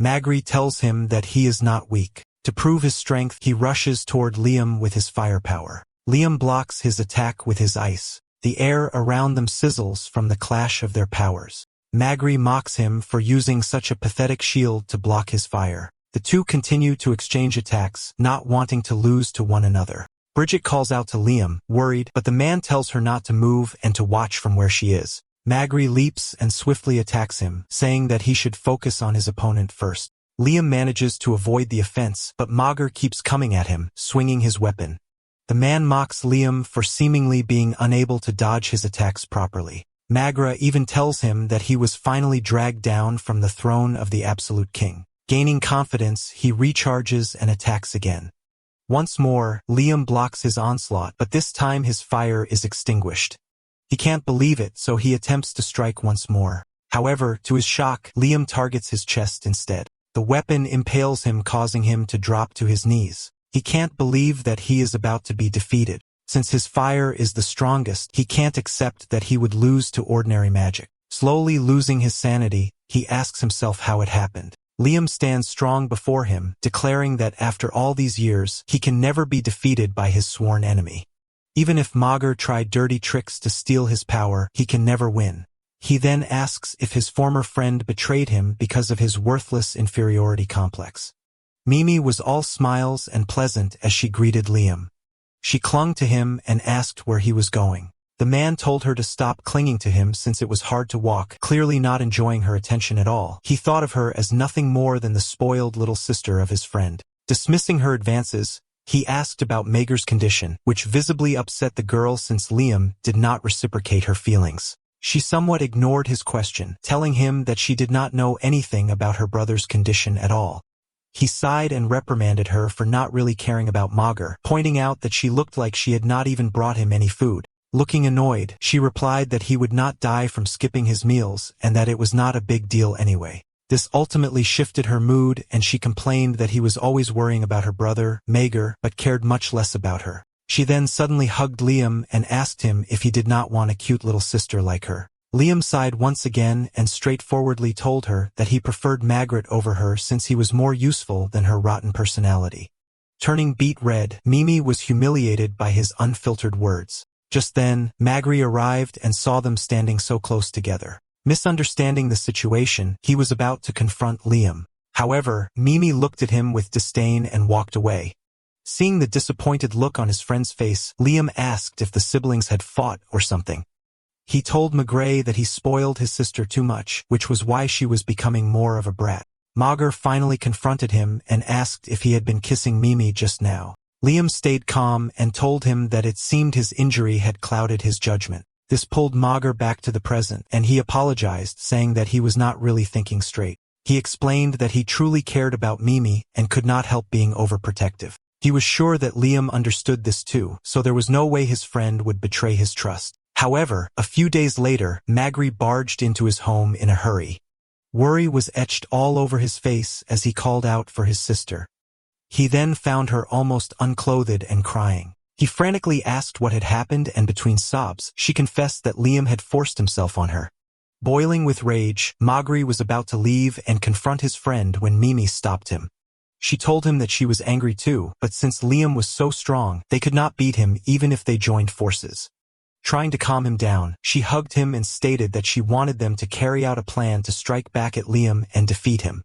[SPEAKER 1] Magri tells him that he is not weak. To prove his strength, he rushes toward Liam with his firepower. Liam blocks his attack with his ice. The air around them sizzles from the clash of their powers. Magri mocks him for using such a pathetic shield to block his fire. The two continue to exchange attacks, not wanting to lose to one another. Bridget calls out to Liam, worried, but the man tells her not to move and to watch from where she is. Magri leaps and swiftly attacks him, saying that he should focus on his opponent first. Liam manages to avoid the offense, but Mager keeps coming at him, swinging his weapon. The man mocks Liam for seemingly being unable to dodge his attacks properly. Magra even tells him that he was finally dragged down from the throne of the absolute king. Gaining confidence, he recharges and attacks again. Once more, Liam blocks his onslaught, but this time his fire is extinguished. He can't believe it, so he attempts to strike once more. However, to his shock, Liam targets his chest instead. The weapon impales him, causing him to drop to his knees. He can't believe that he is about to be defeated. Since his fire is the strongest, he can't accept that he would lose to ordinary magic. Slowly losing his sanity, he asks himself how it happened. Liam stands strong before him, declaring that after all these years, he can never be defeated by his sworn enemy. Even if Mager tried dirty tricks to steal his power, he can never win. He then asks if his former friend betrayed him because of his worthless inferiority complex. Mimi was all smiles and pleasant as she greeted Liam. She clung to him and asked where he was going. The man told her to stop clinging to him since it was hard to walk, clearly not enjoying her attention at all. He thought of her as nothing more than the spoiled little sister of his friend. Dismissing her advances, he asked about Mager's condition, which visibly upset the girl since Liam did not reciprocate her feelings. She somewhat ignored his question, telling him that she did not know anything about her brother's condition at all. He sighed and reprimanded her for not really caring about Mager, pointing out that she looked like she had not even brought him any food. Looking annoyed, she replied that he would not die from skipping his meals and that it was not a big deal anyway. This ultimately shifted her mood, and she complained that he was always worrying about her brother, Mager, but cared much less about her. She then suddenly hugged Liam and asked him if he did not want a cute little sister like her. Liam sighed once again and straightforwardly told her that he preferred Magritte over her since he was more useful than her rotten personality. Turning beet red, Mimi was humiliated by his unfiltered words. Just then, Magri arrived and saw them standing so close together. Misunderstanding the situation, he was about to confront Liam. However, Mimi looked at him with disdain and walked away. Seeing the disappointed look on his friend's face, Liam asked if the siblings had fought or something. He told Magray that he spoiled his sister too much, which was why she was becoming more of a brat. Mager finally confronted him and asked if he had been kissing Mimi just now. Liam stayed calm and told him that it seemed his injury had clouded his judgment. This pulled Mager back to the present, and he apologized, saying that he was not really thinking straight. He explained that he truly cared about Mimi and could not help being overprotective. He was sure that Liam understood this too, so there was no way his friend would betray his trust. However, a few days later, Magri barged into his home in a hurry. Worry was etched all over his face as he called out for his sister. He then found her almost unclothed and crying. He frantically asked what had happened, and between sobs, she confessed that Liam had forced himself on her. Boiling with rage, Magri was about to leave and confront his friend when Mimi stopped him. She told him that she was angry too, but since Liam was so strong, they could not beat him even if they joined forces. Trying to calm him down, she hugged him and stated that she wanted them to carry out a plan to strike back at Liam and defeat him.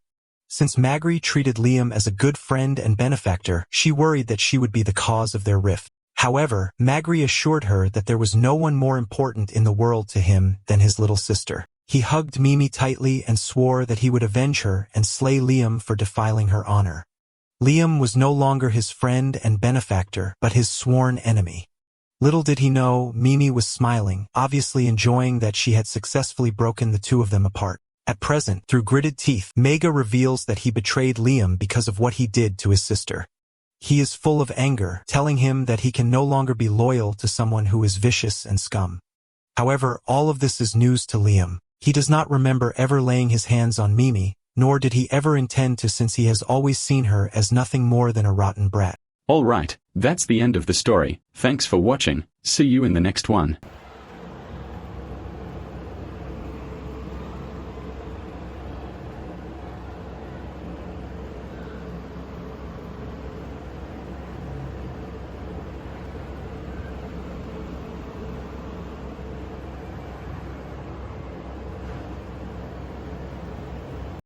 [SPEAKER 1] Since Magri treated Liam as a good friend and benefactor, she worried that she would be the cause of their rift. However, Magri assured her that there was no one more important in the world to him than his little sister. He hugged Mimi tightly and swore that he would avenge her and slay Liam for defiling her honor. Liam was no longer his friend and benefactor, but his sworn enemy. Little did he know, Mimi was smiling, obviously enjoying that she had successfully broken the two of them apart. At present, through gritted teeth, Manga reveals that he betrayed Liam because of what he did to his sister. He is full of anger, telling him that he can no longer be loyal to someone who is vicious and scum. However, all of this is news to Liam. He does not remember ever laying his hands on Mimi, nor did he ever intend to, since he has always seen her as nothing more than a rotten brat.
[SPEAKER 2] Alright, that's the end of the story. Thanks for watching. See you in the next one.